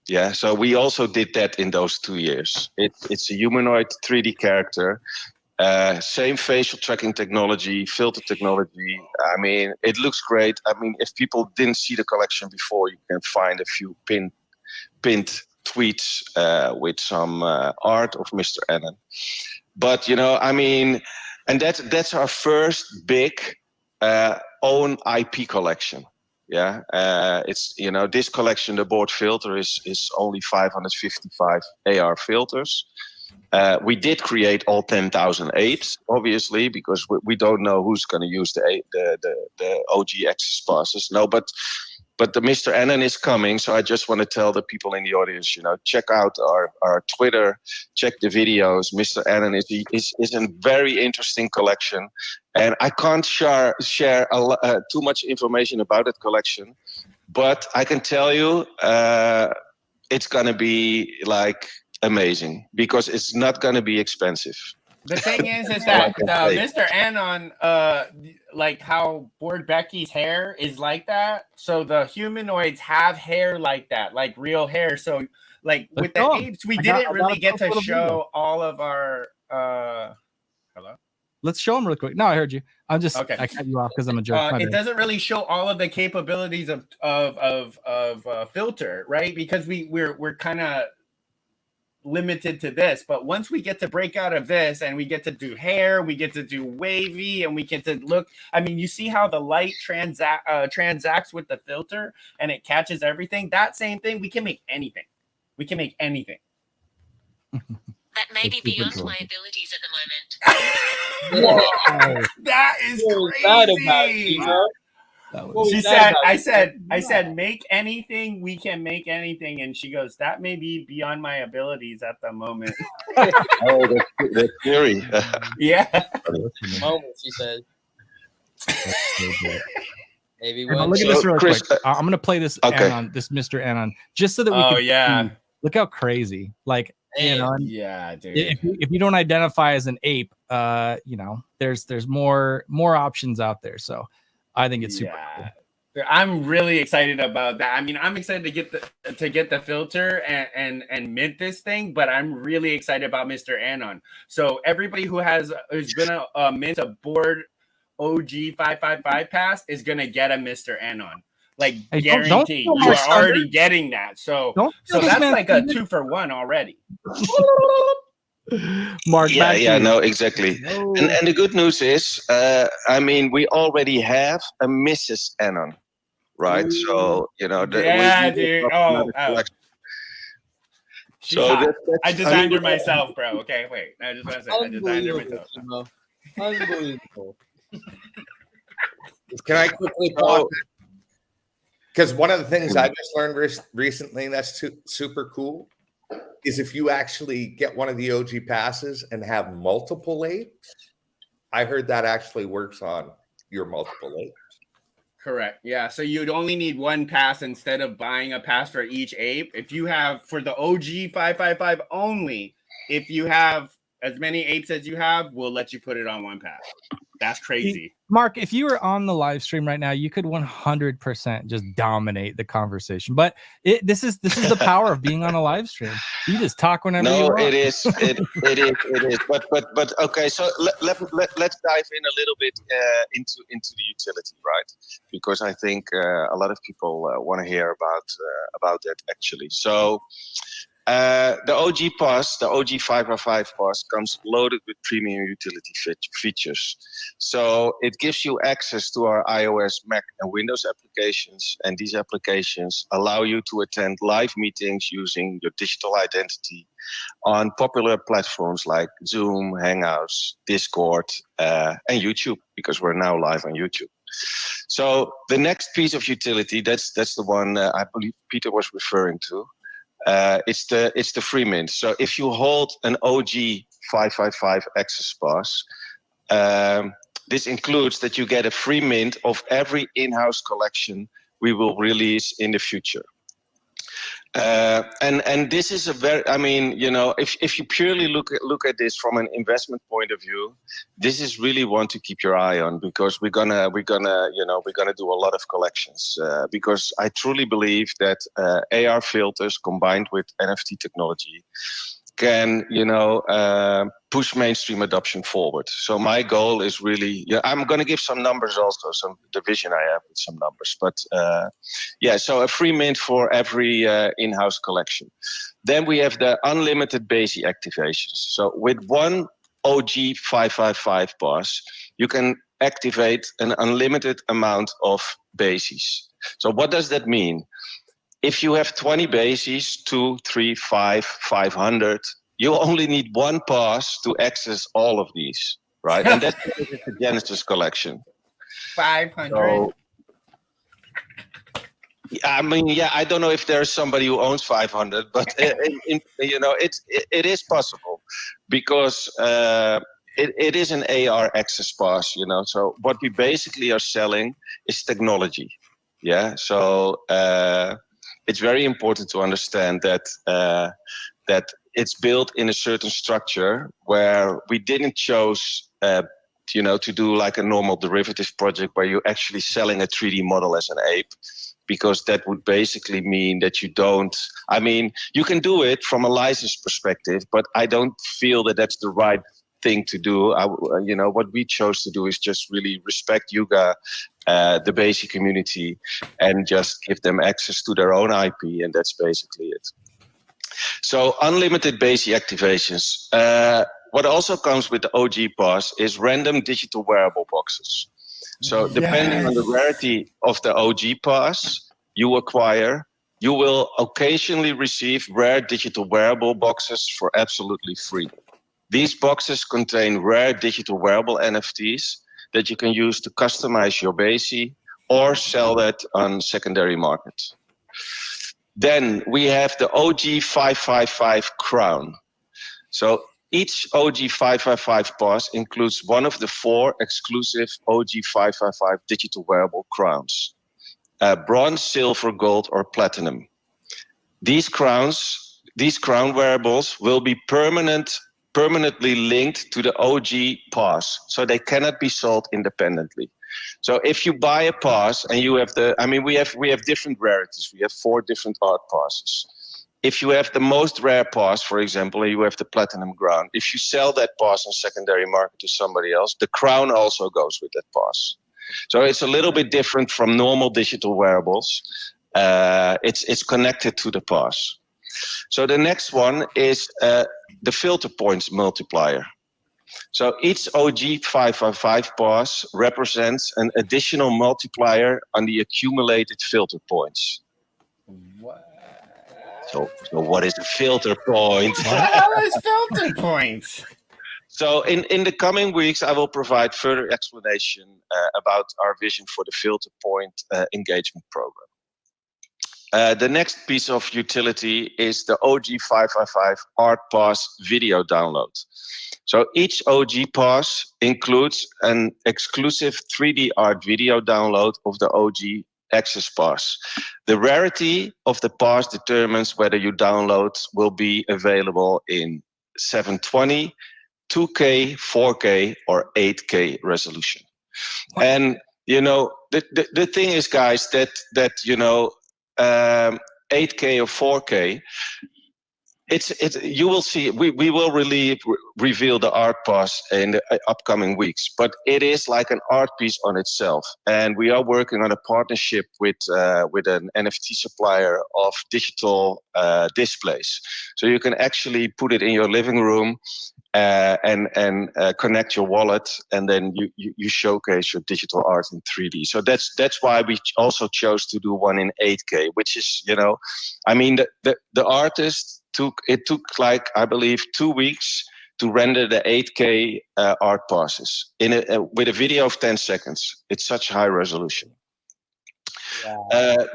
Yeah, so we also did that in those 2 years. It's a humanoid 3D character, same facial tracking technology, filter technology. I mean, it looks great. I mean, if people didn't see the collection before, you can find a few pinned tweets with some art of Mr. Annan. But I mean, and that's our first big own IP collection. Yeah, it's this collection, the board filter is only 555 AR filters. We did create all 10,000 apes, obviously, because we don't know who's going to use the OG access passes. No, but the Mr. Annan is coming, so I just want to tell the people in the audience, check out our Twitter, check the videos. Mr. Annan is a very interesting collection, and I can't share too much information about that collection, but I can tell you it's gonna be like amazing because it's not gonna be expensive. The thing is that Mr. Annan, like how Board Becky's hair is like that. So the humanoids have hair like that, like real hair. So like with the apes, we didn't really get to show all of our. Hello. Let's show them real quick. No, I heard you. I'm just okay. I cut you off because I'm a jerk. It doesn't really show all of the capabilities of filter, right? Because we're kind of limited to this, but once we get to break out of this and we get to do hair, we get to do wavy, and we get to look. I mean, you see how the light transacts with the filter and it catches everything. That same thing, we can make anything. We can make anything. That may be beyond my abilities at the moment. Whoa, that is crazy. She said, I said, make anything, we can make anything. And she goes, that may be beyond my abilities at the moment. Oh, that's theory. Yeah. Moment, she said. Maybe look at this real quick. I'm going to play this Annan, this Mr. Annan, just so that we can see. Look how crazy. Like, yeah, dude. If you don't identify as an ape, there's more options out there. So I think it's super cool. I'm really excited about that. I mean, I'm excited to get the filter and mint this thing, but I'm really excited about Mr. Annan. So everybody who's gonna mint a board OG 555 pass is gonna get a Mr. Annan. Like guaranteed. You are already getting that. So that's like a 2-for-1 already. Mark, no, exactly. No. And the good news is, I mean, we already have a Mrs. Annan. right? Ooh. So you know, Yeah, dude. Oh. She's So hot. I designed her mean, myself, bro. Okay, wait. I just want to say I designed her myself. Unbelievable. Can I quickly pause? Because one of the things I just learned recently that's super cool is if you actually get one of the OG passes and have multiple apes, I heard that actually works on your multiple apes. Correct. Yeah. So you'd only need one pass instead of buying a pass for each ape. If you have for the OG 555 only, if you have as many apes as you have, we'll let you put it on one pass. That's crazy. Mark, if you were on the live stream right now, you could 100% just dominate the conversation. But this is the power of being on a live stream. You just talk whenever you want. No, it is. But okay. So let's dive in a little bit into the utility, right? Because I think a lot of people want to hear about that actually. So. The OG Pass, the OG 555 Pass, comes loaded with premium utility features. So it gives you access to our iOS, Mac, and Windows applications, and these applications allow you to attend live meetings using your digital identity on popular platforms like Zoom, Hangouts, Discord, and YouTube, because we're now live on YouTube. So the next piece of utility, that's the one I believe Peter was referring to. It's the free mint. So if you hold an OG 555 access pass, this includes that you get a free mint of every in-house collection we will release in the future. And this is a very, I mean, you know, if you purely look at this from an investment point of view, this is really one to keep your eye on, because we're gonna do a lot of collections, because I truly believe that AR filters combined with NFT technology can, push mainstream adoption forward. So my goal is really, I'm going to give some numbers also, the vision I have with some numbers. But so a free mint for every in-house collection. Then we have the unlimited basic activations. So with one OG 555 pass, you can activate an unlimited amount of bases. So what does that mean? If you have 20 bases, 2, 3, 5, 500, you only need one pass to access all of these, right? And that's the Genesis collection. 500. So, I mean, I don't know if there's somebody who owns 500, but it is possible, because it is an AR access pass, So what we basically are selling is technology, So it's very important to understand that it's built in a certain structure where we didn't choose, to do like a normal derivative project where you're actually selling a 3D model as an ape, because that would basically mean that you don't. I mean, you can do it from a license perspective, but I don't feel that that's the right thing to do. What we chose to do is just really respect Yuga, the basic community, and just give them access to their own IP, and that's basically it. So unlimited basic activations. What also comes with the OG pass is random digital wearable boxes. So depending on the rarity of the OG pass you acquire, you will occasionally receive rare digital wearable boxes for absolutely free. These boxes contain rare digital wearable NFTs that you can use to customize your base or sell that on secondary markets. Then we have the OG 555 crown. So each OG 555 pass includes one of the 4 exclusive OG 555 digital wearable crowns: bronze, silver, gold, or platinum. These crown wearables will be permanently linked to the OG pass, so they cannot be sold independently. So if you buy a pass and you have we have different rarities. We have 4 different art passes. If you have the most rare pass, for example, and you have the platinum crown, if you sell that pass on secondary market to somebody else, the crown also goes with that pass. So it's a little bit different from normal digital wearables. It's connected to the pass. So the next one is the filter points multiplier. So each OG555 pass represents an additional multiplier on the accumulated filter points. So what is a filter point? What the hell is filter points? So in the coming weeks, I will provide further explanation about our vision for the filter point engagement program. The next piece of utility is the OG555 Art Pass video download. So each OG Pass includes an exclusive 3D art video download of the OG Access Pass. The rarity of the pass determines whether your downloads will be available in 720, 2K, 4K, or 8K resolution. And the thing is, guys, that 8K or 4K, you will see. We will reveal the art pass in the upcoming weeks, but it is like an art piece on itself. And we are working on a partnership with an NFT supplier of digital displays, so you can actually put it in your living room and connect your wallet, and then you showcase your digital art in 3D. So that's why we also chose to do one in 8K, which is the artist took like, I believe, 2 weeks to render the 8K art passes with a video of 10 seconds. It's such high resolution.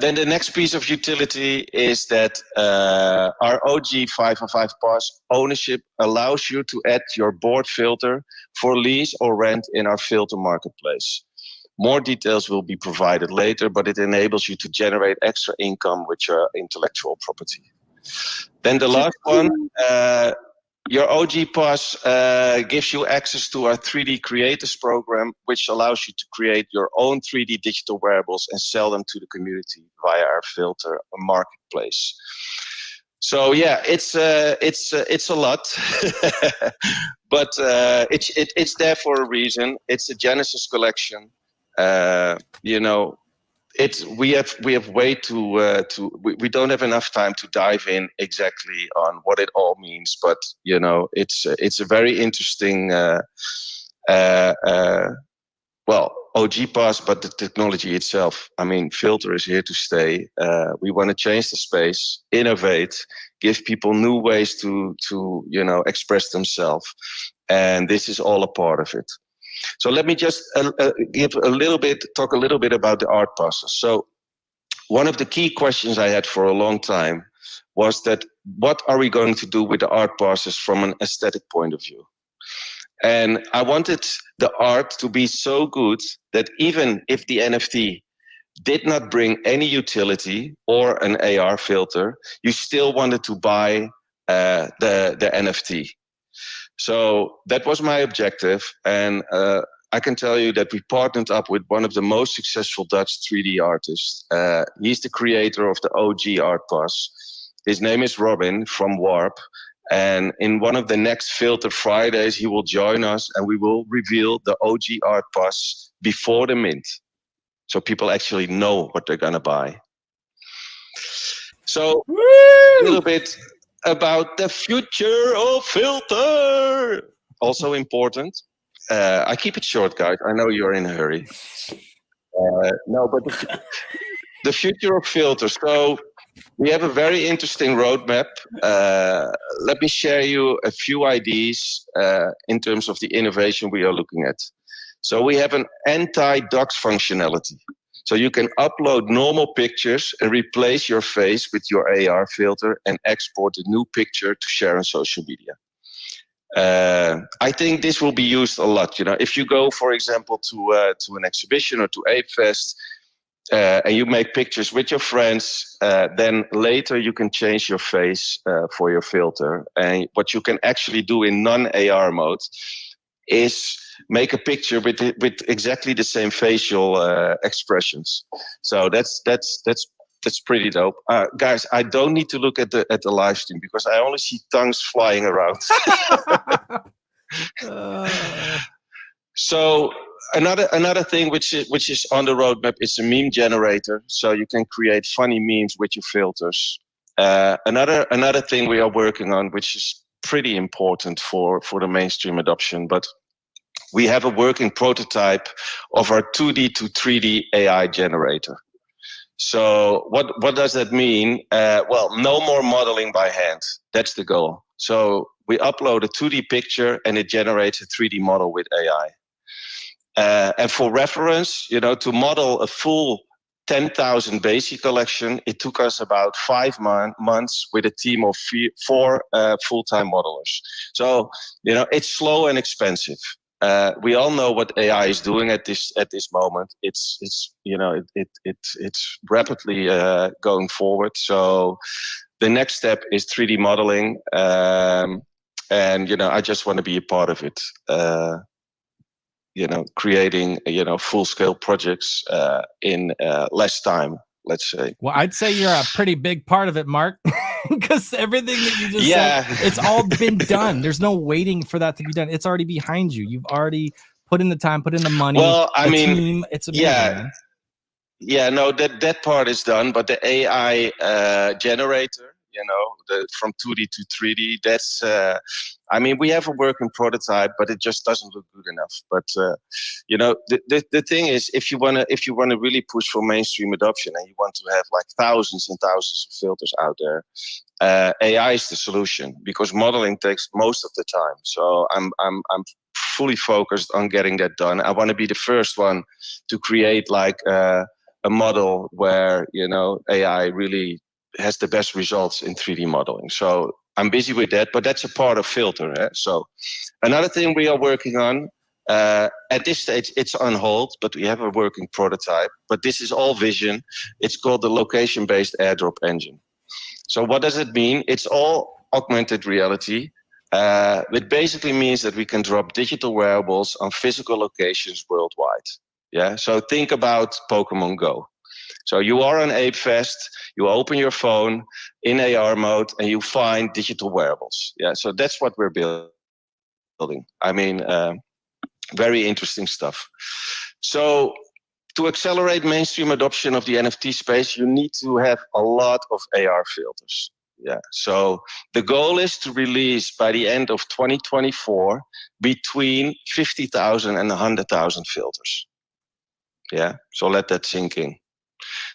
Then the next piece of utility is that our OG555 pass ownership allows you to add your board filter for lease or rent in our filter marketplace. More details will be provided later, but it enables you to generate extra income with your intellectual property. Then the last one, your OG Pass gives you access to our 3D Creators program, which allows you to create your own 3D digital wearables and sell them to the community via our filter marketplace. So yeah, it's a lot, but it's there for a reason. It's a Genesis collection. We have way we don't have enough time to dive in exactly on what it all means, but it's a very interesting OG Pass, but the technology itself, filter is here to stay. We want to change the space, innovate, give people new ways to express themselves, and this is all a part of it. So let me just talk a little bit about the art passes. So one of the key questions I had for a long time was that what are we going to do with the art passes from an aesthetic point of view? And I wanted the art to be so good that even if the NFT did not bring any utility or an AR filter, you still wanted to buy the NFT. So that was my objective, and I can tell you that we partnered up with one of the most successful Dutch 3D artists. He's the creator of the OG Art Pass. His name is Robin from Warp, and in one of the next Filter Fridays, he will join us, and we will reveal the OG Art Pass before the mint, so people actually know what they're gonna buy. So a little bit about the future of filter. Also important. I keep it short, guys. I know you're in a hurry. But the future of filters. So we have a very interesting roadmap. Let me share you a few ideas in terms of the innovation we are looking at. So we have an anti-dox functionality. So you can upload normal pictures and replace your face with your AR filter and export a new picture to share on social media. I think this will be used a lot. If you go, for example, to an exhibition or to ApeFest, and you make pictures with your friends, then later you can change your face for your filter. And what you can actually do in non-AR mode is make a picture with exactly the same facial expressions. So that's pretty dope, guys. I don't need to look at the live stream because I only see tongues flying around. So another thing which is on the roadmap is a meme generator, so you can create funny memes with your filters. Another thing we are working on, which is pretty important for the mainstream adoption. But we have a working prototype of our 2D to 3D AI generator. So what does that mean? Well, no more modeling by hand. That's the goal. So we upload a 2D picture and it generates a 3D model with AI. And for reference, to model a full 10,000 basic collection, it took us about 5 months with a team of 4 full-time modelers. So, it's slow and expensive. We all know what AI is doing at this moment. It's rapidly going forward. So the next step is 3D modeling, and I just want to be a part of it. Creating full-scale projects in less time, let's say. Well, I'd say you're a pretty big part of it, Mark, because everything that you just said, it's all been done. There's no waiting for that to be done. It's already behind you. You've already put in the time, put in the money. Well, I mean, team. It's amazing, man. Yeah, no, that part is done, but the AI generator, from 2D to 3D, that's, we have a working prototype, but it just doesn't look good enough. But, the thing is, if you want to really push for mainstream adoption and you want to have like thousands and thousands of filters out there, AI is the solution because modeling takes most of the time. So I'm fully focused on getting that done. I want to be the first one to create like a model where, AI really has the best results in 3D modeling. So I'm busy with that, but that's a part of FILT3R. So another thing we are working on, at this stage, it's on hold, but we have a working prototype. But this is all vision. It's called the location-based airdrop engine. So what does it mean? It's all augmented reality. It basically means that we can drop digital wearables on physical locations worldwide. Yeah. So think about Pokemon Go. So you are on Ape Fest, you open your phone in AR mode and you find digital wearables. Yeah. So that's what we're building. Very interesting stuff. So to accelerate mainstream adoption of the NFT space, you need to have a lot of AR filters. Yeah. So the goal is to release by the end of 2024 between 50,000 and 100,000 filters. Yeah. So let that sink in.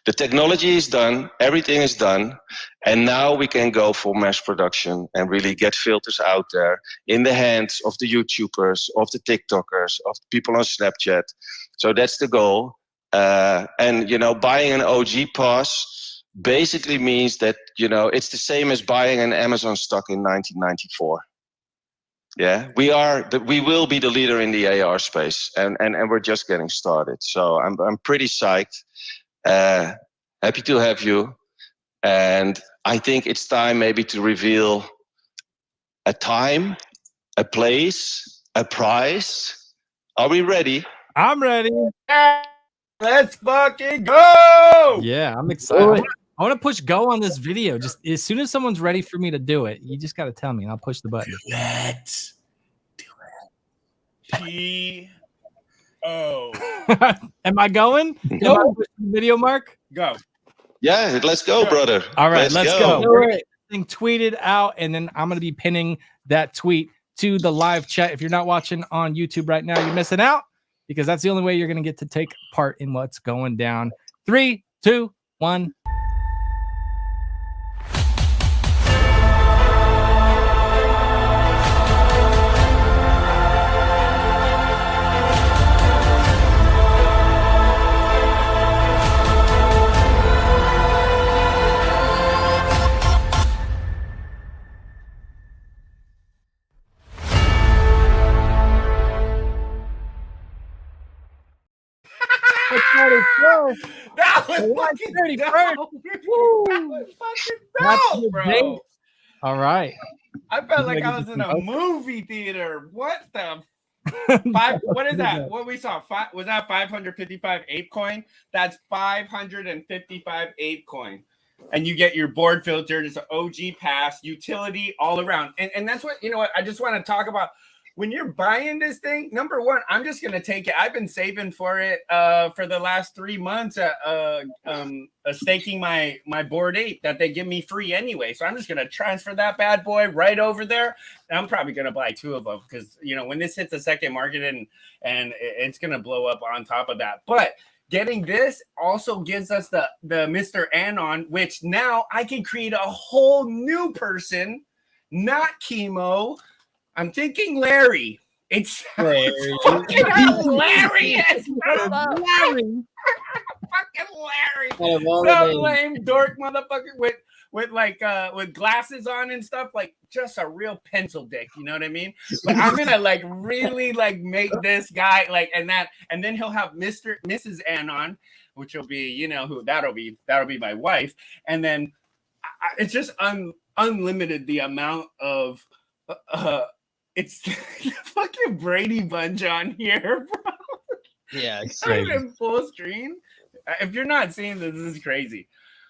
The technology is done, everything is done, and now we can go for mass production and really get filters out there in the hands of the YouTubers, of the TikTokers, of people on Snapchat. So that's the goal. And buying an OG pass basically means that, it's the same as buying an Amazon stock in 1994. Yeah, we will be the leader in the AR space, and we're just getting started. So I'm pretty psyched. Happy to have you, and I think it's time maybe to reveal a time, a place, a prize. Are we ready? I'm ready. Let's fucking go! Yeah, I'm excited. I want to push go on this video. Just as soon as someone's ready for me to do it, you just got to tell me, and I'll push the button. Let's do it. P-O. Am I going? Go. Am I pushing the video, Mark? Go. Yeah, let's go, brother. All right, let's go. All We're getting tweeted out, and then I'm going to be pinning that tweet to the live chat. If you're not watching on YouTube right now, you're missing out because that's the only way you're going to get to take part in what's going down. 3, 2, 1. That was fucking 31st. dope. That was fucking dope, bro. All right. I felt like I was in a movie theater. What the? What is that? What we saw? Was that 555 ape coin? That's 555 ape coin. And you get your board filtered. It's an OG pass, utility all around. And that's what, I just want to talk about when you're buying this thing, number one, I'm just gonna take it. I've been saving for it for the last 3 months, staking my Bored Ape that they give me free anyway. So I'm just gonna transfer that bad boy right over there. I'm probably gonna buy 2 of them because when this hits the second market and it's gonna blow up on top of that. But getting this also gives us the Mr. Anon, which now I can create a whole new person, not Chemo. I'm thinking Larry. It's fucking hilarious, bro. Larry. Fucking Larry. Some lame dork motherfucker with glasses on and stuff, like just a real pencil dick, you know what I mean? But I'm gonna really make this guy and then he'll have Mrs. Anon, which will be who that'll be my wife, and then it's just unlimited the amount of it's fucking Brady Bunch on here, bro. Yeah, it's I'm in full screen. If you're not seeing this is crazy.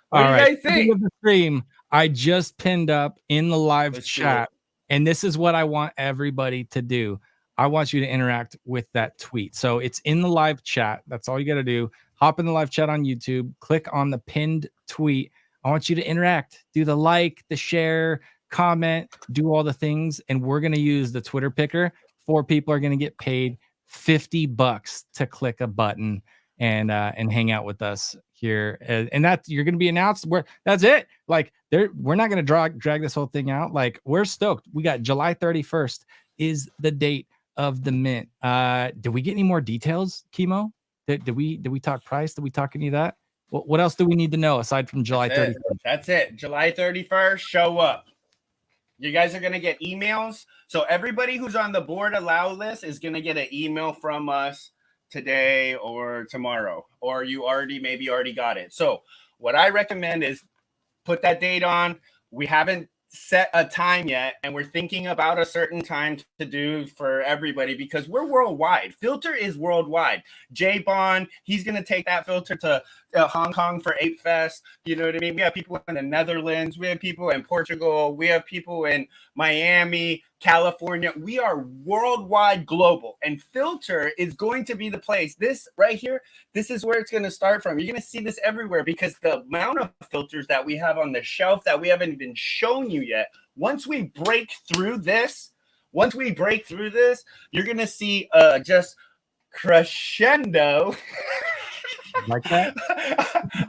What do you guys think? Of the stream, I just pinned up in the live chat, and this is what I want everybody to do. I want you to interact with that tweet. So it's in the live chat. That's all you got to do. Hop in the live chat on YouTube, click on the pinned tweet. I want you to interact, do the like, the share, comment, do all the things, and we're going to use the Twitter picker. 4 people are going to get paid $50 to click a button and hang out with us here, and that you're going to be announced. That's it. We're not going to drag this whole thing out. We're stoked. We got July 31st is the date of the mint. Did we get any more details, Chemo? Did we talk price? Did we talk any of that? What else do we need to know aside from July 31st? That's it. July 31st. Show up. You guys are going to get emails. So everybody who's on the board allow list is going to get an email from us today or tomorrow, or you maybe already got it. So what I recommend is put that date on. We haven't set a time yet, and we're thinking about a certain time to do for everybody because we're worldwide. Filter is worldwide. Jay Bond, he's going to take that filter to Hong Kong for Ape Fest. You know what I mean? We have people in the Netherlands. We have people in Portugal. We have people in Miami, California. We are worldwide global, and Filter is going to be the place. This right here, this is where it's going to start from. You're going to see this everywhere because the amount of filters that we have on the shelf that we haven't even shown you yet. Once we break through this, you're going to see just crescendo. Like that?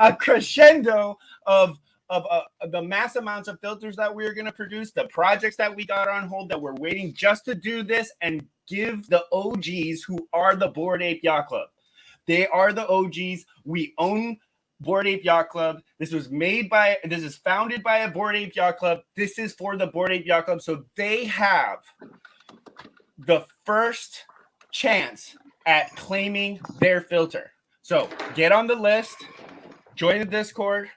A crescendo of the mass amounts of filters that we're going to produce, the projects that we got on hold that we're waiting just to do this and give the OGs who are the Bored Ape Yacht Club. They are the OGs. We own Bored Ape Yacht Club. This is founded by a Bored Ape Yacht Club. This is for the Bored Ape Yacht Club. So they have the first chance at claiming their filter. So get on the list, join the Discord,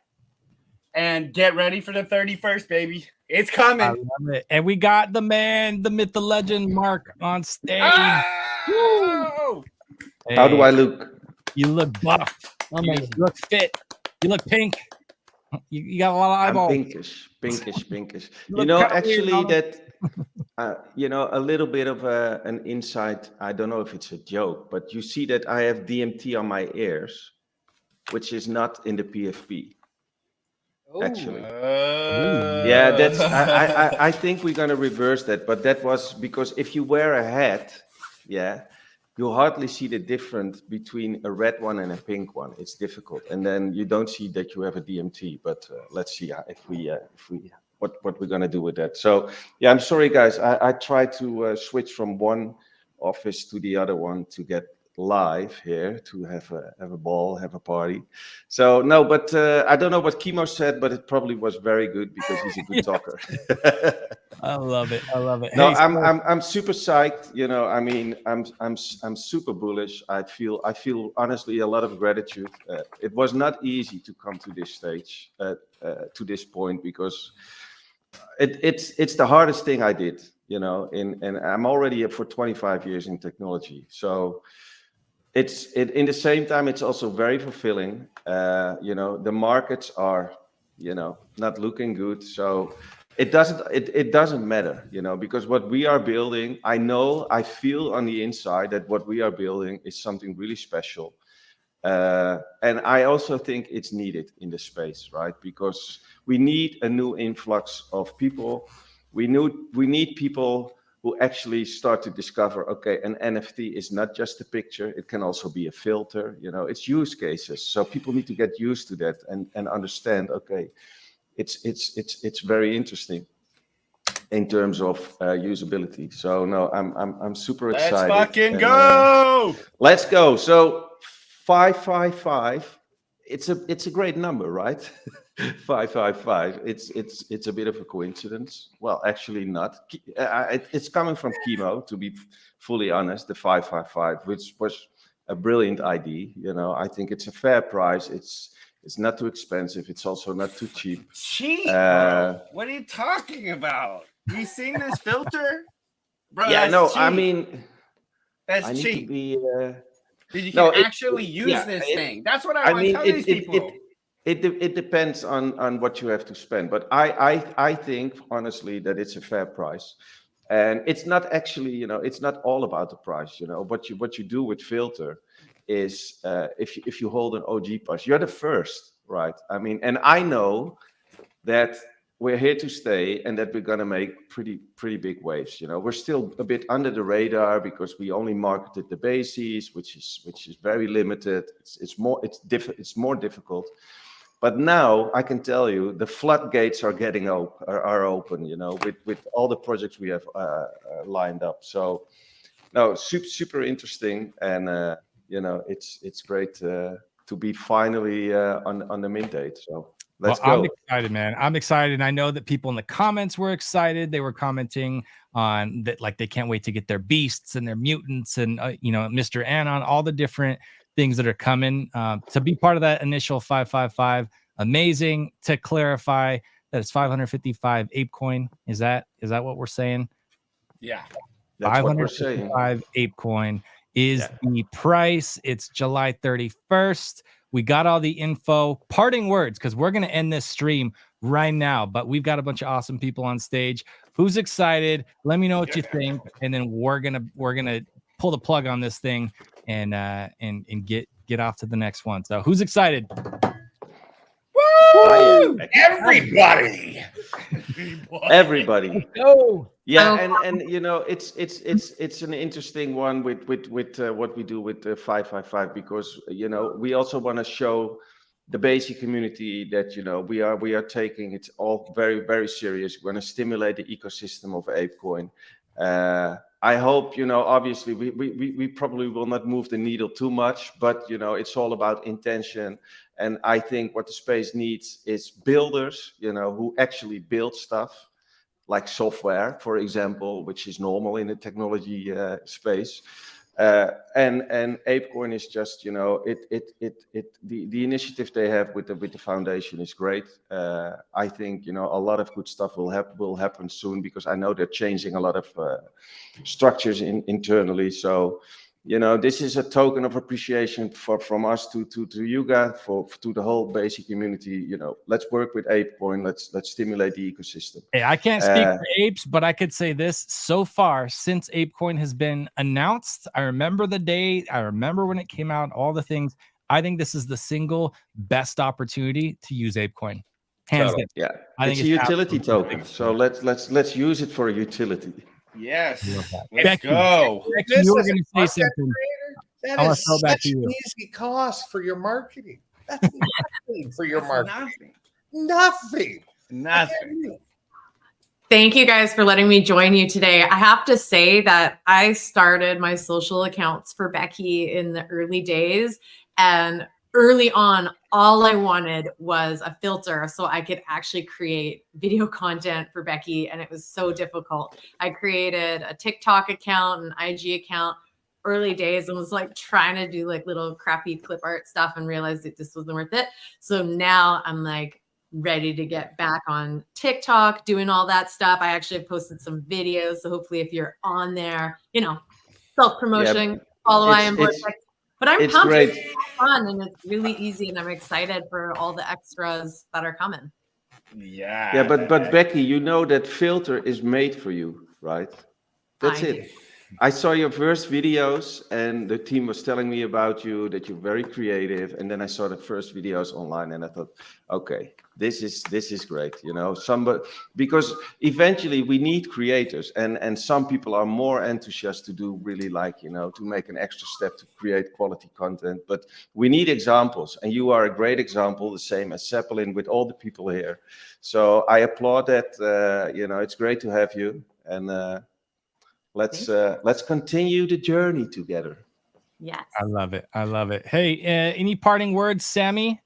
and get ready for the 31st, baby. It's coming. I love it. And we got the man, the myth, the legend, Mark on stage. Oh! Hey, How do I look? You look buff. Amazing. You look fit. You look pink. You got a lot of eyeballs. I'm pinkish. Actually, that a little bit of an insight. I don't know if it's a joke, but you see that I have DMT on my ears, which is not in the PFP. Actually, yeah, that's. I think we're gonna reverse that, but that was because if you wear a hat, you hardly see the difference between a red one and a pink one. It's difficult, and then you don't see that you have a DMT. But let's see what we're gonna do with that. So yeah, I'm sorry guys. I tried to switch from one office to the other one to get live here to have a ball, have a party. So no, but I don't know what Chemo said, but it probably was very good because he's a good talker. I love it. No, Hey, I'm super psyched. I mean, I'm super bullish. I feel honestly a lot of gratitude. It was not easy to come to this stage, to this point, because it's the hardest thing I did. And I'm already for 25 years in technology, so. In the same time, it's also very fulfilling. The markets are, not looking good. So it doesn't matter, you know, because what we are building, I feel on the inside that what we are building is something really special. And I also think it's needed in the space, right? Because we need a new influx of people. We need people who actually start to discover, okay, an NFT is not just a picture, it can also be a filter, you know, it's use cases. So people need to get used to that and understand, okay, it's very interesting in terms of usability. So no, I'm super excited. Let's fucking go. Let's go. So 555. It's a great number, right? 555. It's a bit of a coincidence. Well, actually not. It's coming from Chemo, to be fully honest. The 555, which was a brilliant idea. You know, I think it's a fair price. It's not too expensive. It's also not too cheap. Cheap, bro. What are you talking about? You seen this filter, bro? Yeah, that's no. cheap. I mean, that's I need cheap. to be. You can actually use this thing. That's what I want to tell these people. It depends on what you have to spend, but I think honestly that it's a fair price, and it's not actually, you know, it's not all about the price. You know, what you do with Filter is if you hold an OG pass, you're the first, right? I mean, and I know that we're here to stay and that we're going to make pretty big waves. You know, we're still a bit under the radar because we only marketed the bases, which is very limited. It's more difficult. But now I can tell you the floodgates are open, you know, with all the projects we have lined up. So no, super interesting, and you know, it's great to be finally on the mint date. So let's go. I'm excited, man. I'm excited. And I know that people in the comments were excited. They were commenting on that, like they can't wait to get their beasts and their mutants and you know, Mr. Anon, all the different things that are coming to be part of that initial 555. Amazing. To clarify, that it's 555 ApeCoin. Is that what we're saying? Yeah, that's what we're saying. 555 ApeCoin is the price. It's July 31st. We got all the info. Parting words, because we're gonna end this stream right now, but we've got a bunch of awesome people on stage. Who's excited? Let me know what you think, and then we're gonna pull the plug on this thing and get off to the next one. So who's excited? Woo! Everybody. Everybody. Go. Yeah, and you know, it's an interesting one with what we do with the 555, because you know, we also want to show the basic community that, you know, we are taking it all very serious. We're going to stimulate the ecosystem of ApeCoin. I hope, you know, obviously we probably will not move the needle too much, but you know, it's all about intention. And I think what the space needs is builders, you know, who actually build stuff like software, for example, which is normal in the technology space. And ApeCoin is just, you know, the initiative they have with the foundation is great. I think, you know, a lot of good stuff will happen soon, because I know they're changing a lot of structures internally. So, you know, this is a token of appreciation from us to you guys, to the whole basic community. You know, let's work with ApeCoin. Let's stimulate the ecosystem. Hey, I can't speak for apes, but I could say this: so far, since ApeCoin has been announced, I remember the day, I remember when it came out, all the things. I think this is the single best opportunity to use ApeCoin. Hands down. Yeah, I it's think a utility token. So let's use it for a utility. Yes. Let's Becky, go. Becky, you were going to say something. That I wanna is throw it back such to you. an easy cost for your marketing. That's nothing for your marketing. Nothing. Thank you guys for letting me join you today. I have to say that I started my social accounts for Becky in the early days, and early on, all I wanted was a filter so I could actually create video content for Becky, and it was so difficult. I created a TikTok account, an IG account, early days, and was like trying to do like little crappy clip art stuff and realized that this wasn't worth it. So now I'm like ready to get back on TikTok, doing all that stuff. I actually have posted some videos. So hopefully if you're on there, you know, self-promotion, follow I am Vortex. But I'm pumped. It's fun and it's really easy, and I'm excited for all the extras that are coming. Yeah. Yeah, but Becky, you know that filter is made for you, right? That's it. I saw your first videos and the team was telling me about you, that you're very creative. And then I saw the first videos online and I thought, okay, this is great, you know, because eventually we need creators and some people are more enthusiastic to do really like, you know, to make an extra step to create quality content, but we need examples and you are a great example, the same as Zeppelin with all the people here. So I applaud that, you know, it's great to have you and, let's continue the journey together. Yes. I love it. I love it. Hey, any parting words, Sammy?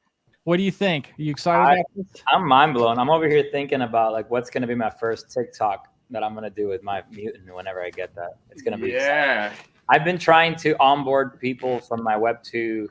What do you think? Are you excited about this? I'm mind blown. I'm over here thinking about like what's going to be my first TikTok that I'm going to do with my mutant whenever I get that. It's going to be exciting. I've been trying to onboard people from my Web 2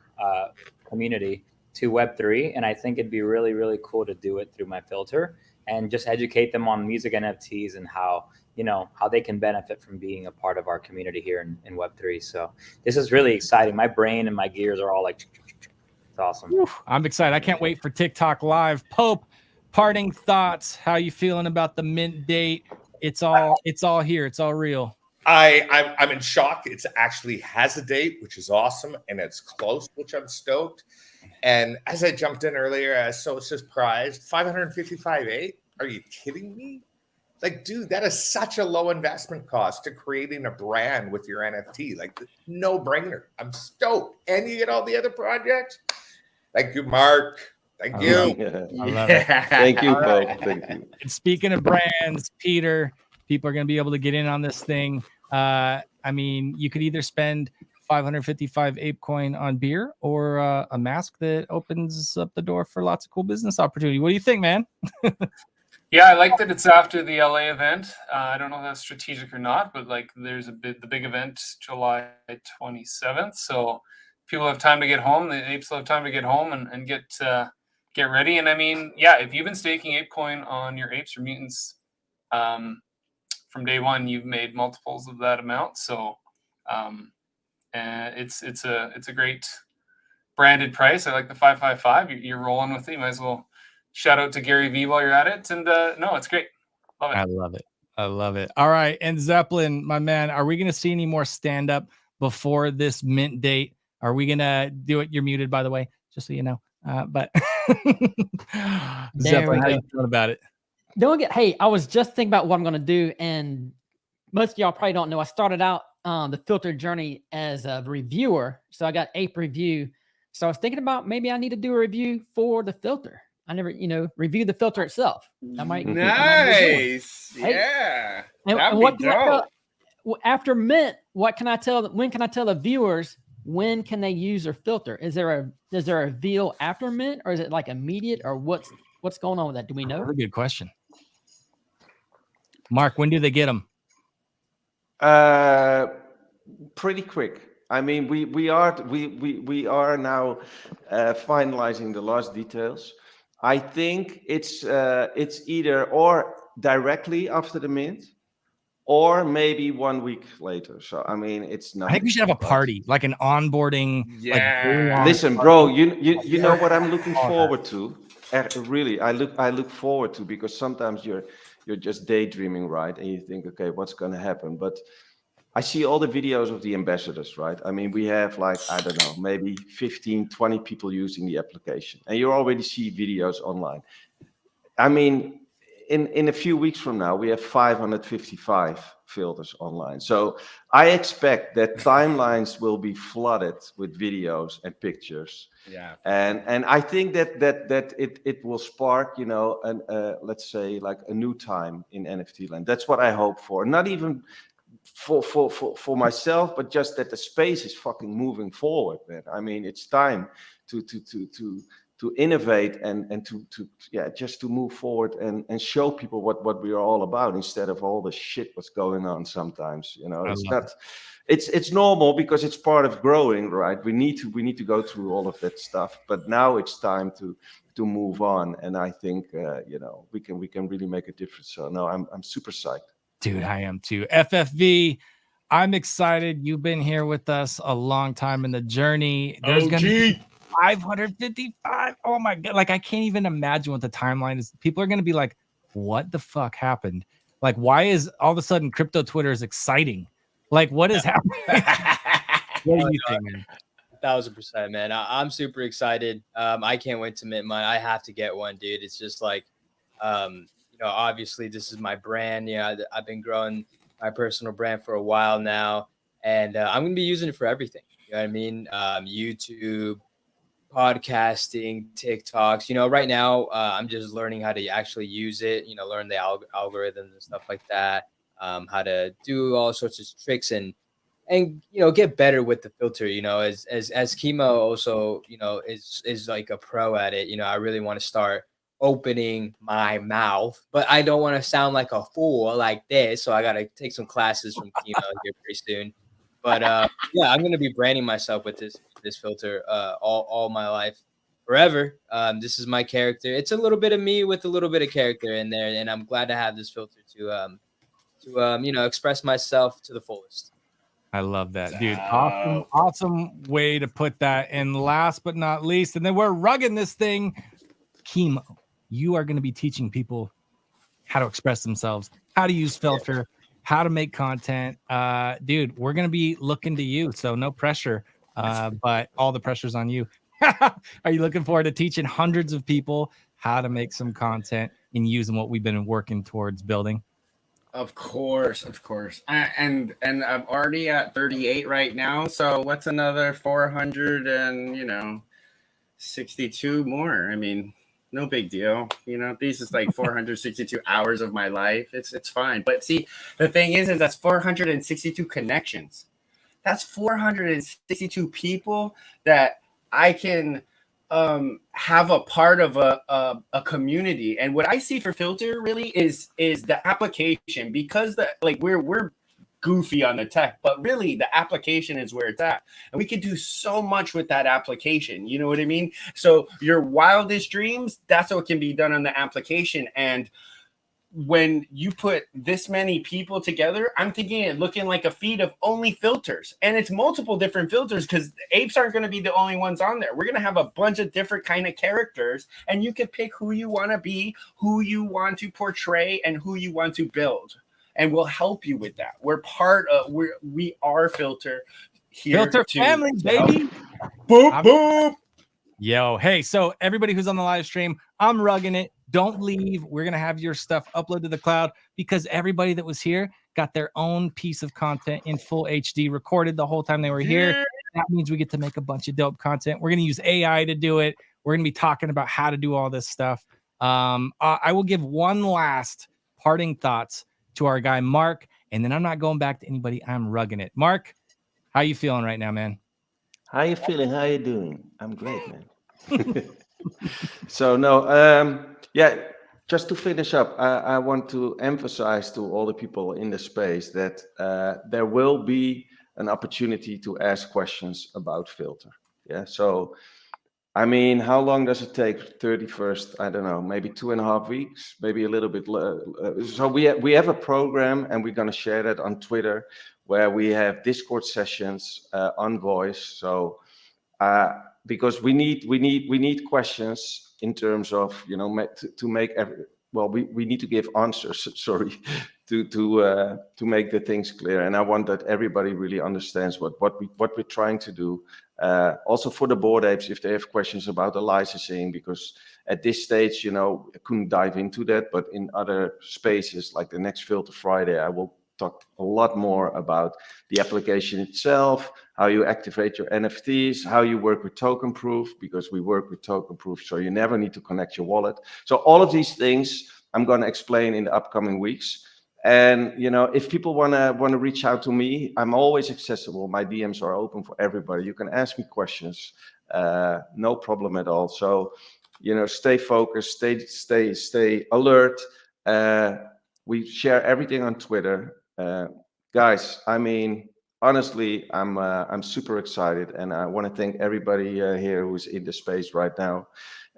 community to Web 3, and I think it'd be really, really cool to do it through my filter and just educate them on music NFTs and how, you know, how they can benefit from being a part of our community here in Web 3. So this is really exciting. My brain and my gears are all like, it's awesome. I'm excited. I can't wait for TikTok Live. Pope, parting thoughts. How you feeling about the mint date? It's all here. It's all real. I'm in shock. It actually has a date, which is awesome, and it's close, which I'm stoked. And as I jumped in earlier, I was so surprised. 555, eh? Are you kidding me? Like, dude, that is such a low investment cost to creating a brand with your NFT. Like, no brainer. I'm stoked. And you get all the other projects. Thank you, Mark. Thank you. I love it. Thank you, All Pope. right. Thank you. And speaking of brands, Peter, people are going to be able to get in on this thing. I mean, you could either spend 555 ape coin on beer or a mask that opens up the door for lots of cool business opportunity. What do you think, man? Yeah, I like that it's after the LA event. I don't know if that's strategic or not, but like there's the big event July 27th. So people have time to get home. The apes will have time to get home and get ready. And I mean, yeah, if you've been staking ApeCoin on your apes or mutants from day one, you've made multiples of that amount. So it's a great branded price. I like the 555. You're rolling with it. You might as well shout out to Gary Vee while you're at it. And no, it's great. Love it. I love it. I love it. All right. And Zeppelin, my man, are we going to see any more stand up before this mint date? Are we going to do it? You're muted, by the way, just so you know. But Zeppelin, how you feeling about it? Hey, I was just thinking about what I'm going to do. And most of y'all probably don't know. I started out the filter journey as a reviewer. So I got Ape Review. So I was thinking about maybe I need to do a review for the filter. I never, review the filter itself. I might. Nice. Hey, Yeah. and what can I tell, after mint, what can I tell? When can I tell the viewers when can they use their filter? Is there a reveal after mint, or is it like immediate, or what's going on with that? Do we know? That's a good question. Mark, when do they get them? Pretty quick. I mean, we are now finalizing the last details. I think it's either or directly after the mint, or maybe 1 week later. So I mean, it's not. I think we should have a party, like an onboarding. Yeah. Like, listen, bro. You know what I'm looking forward to. Really, I look forward to, because sometimes you're just daydreaming, right? And you think, okay, what's going to happen? But I see all the videos of the ambassadors, right? I mean, we have like, I don't know, maybe 15, 20 people using the application. And you already see videos online. I mean, in a few weeks from now, we have 555 filters online. So I expect that timelines will be flooded with videos and pictures. Yeah. And I think that it will spark, let's say like a new time in NFT land. That's what I hope for. Not even for myself, but just that the space is fucking moving forward, man. I mean, it's time to innovate and just to move forward and show people what we are all about, instead of all the shit what's going on sometimes. It's normal, because it's part of growing, right? We need to go through all of that stuff, but now it's time to move on. And I think we can really make a difference. So no, I'm super psyched. Dude, I am too. FFV, I'm excited. You've been here with us a long time in the journey. 555. Oh my god! Like I can't even imagine what the timeline is. People are gonna be like, "What the fuck happened? Like, why is all of a sudden crypto Twitter is exciting? Like, what is happening?" What do you think, man? 1000%, man. I'm super excited. I can't wait to mint mine. I have to get one, dude. It's just like, obviously this is my brand. I've been growing my personal brand for a while now, and I'm gonna be using it for everything. You know what I mean? YouTube, podcasting, TikToks. Right now I'm just learning how to actually use it. Learn the algorithms and stuff like that. How to do all sorts of tricks and get better with the filter. As Chemo also is like a pro at it. I really want to start opening my mouth, but I don't want to sound like a fool like this, so I got to take some classes from Chemo here pretty soon. But yeah, I'm gonna be branding myself with this filter all my life, forever. This is my character. It's a little bit of me with a little bit of character in there, and I'm glad to have this filter to express myself to the fullest. I love that, dude. Awesome way to put that. And last but not least, and then we're rugging this thing. Chemo, you are going to be teaching people how to express themselves, how to use filter, how to make content. Dude, we're going to be looking to you. So no pressure, but all the pressure's on you. Are you looking forward to teaching hundreds of people how to make some content and using what we've been working towards building? Of course. And I'm already at 38 right now. So what's another 462 more? I mean, no big deal. These is like 462 hours of my life. It's fine. But see, the thing is that's 462 connections. That's 462 people that I can have a part of a community. And what I see for Filter really is the application, because we're goofy on the tech, but really the application is where it's at, and we can do so much with that application. You know what I mean? So your wildest dreams, that's what can be done on the application. And when you put this many people together, I'm thinking it looking like a feed of only filters, and it's multiple different filters, because apes aren't going to be the only ones on there. We're going to have a bunch of different kind of characters, and you can pick who you want to be, who you want to portray, and who you want to build, and we'll help you with that. We're part of, we are Filter here. Filter family, baby. Boop, boop. Yo, hey, so everybody who's on the live stream, I'm rugging it. Don't leave. We're going to have your stuff uploaded to the cloud, because everybody that was here got their own piece of content in full HD recorded the whole time they were here. That means we get to make a bunch of dope content. We're going to use AI to do it. We're going to be talking about how to do all this stuff. I will give one last parting thoughts to our guy, Mark, and then I'm not going back to anybody. I'm rugging it. Mark, how you feeling right now, man? How you feeling? How you doing? I'm great, man. So no, just to finish up, I want to emphasize to all the people in the space that there will be an opportunity to ask questions about Filter. Yeah. So, I mean, how long does it take? 31st? I don't know, maybe 2.5 weeks, maybe a little bit. So we have a program, and we're going to share that on Twitter, where we have Discord sessions on voice. So because we need questions in terms of to make we need to give answers. Sorry, to make the things clear. And I want that everybody really understands what we're trying to do. Also for the board apes, if they have questions about the licensing, because at this stage, I couldn't dive into that. But in other spaces, like the next Filter Friday, I will talk a lot more about the application itself, how you activate your NFTs, how you work with token proof, because we work with token proof, so you never need to connect your wallet. So all of these things I'm going to explain in the upcoming weeks. And if people want to reach out to me, I'm always accessible. My DMs are open for everybody. You can ask me questions, no problem at all. So stay focused, stay alert. We share everything on Twitter. Guys, I mean, honestly, I'm super excited, and I want to thank everybody here who's in the space right now,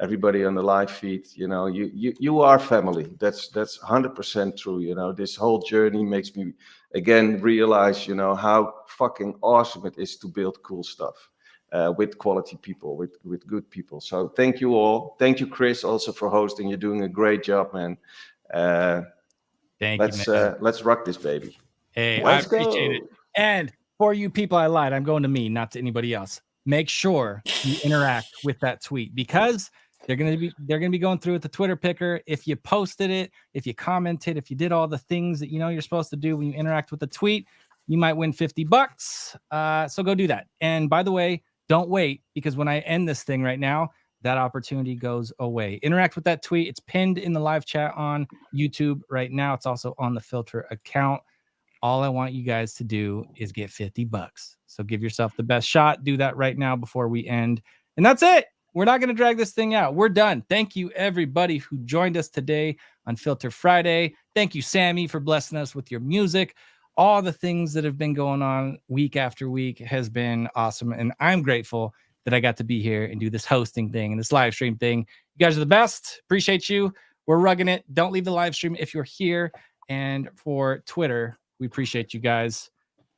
everybody on the live feed. You are family. That's 100% true. This whole journey makes me again realize how fucking awesome it is to build cool stuff. with quality people, with good people. So thank you all. Thank you, Chris, also for hosting. You're doing a great job, man. Thank you, man. Let's rock this baby. Hey, Let's I appreciate it. And for you people, I lied. I'm going to me, not to anybody else. Make sure you interact with that tweet because they're gonna be going through with the Twitter picker. If you posted it, if you commented, if you did all the things that you know you're supposed to do when you interact with the tweet, you might win $50. So go do that. And by the way, don't wait because when I end this thing right now, that opportunity goes away. Interact with that tweet. It's pinned in the live chat on YouTube right now. It's also on the Filter account. All I want you guys to do is get $50. So give yourself the best shot. Do that right now before we end. And that's it. We're not going to drag this thing out. We're done. Thank you, everybody who joined us today on Filter Friday. Thank you, Sammy, for blessing us with your music. All the things that have been going on week after week has been awesome. And I'm grateful that I got to be here and do this hosting thing and this live stream thing. You guys are the best. Appreciate you. We're rugging it. Don't leave the live stream if you're here. And for Twitter, we appreciate you guys.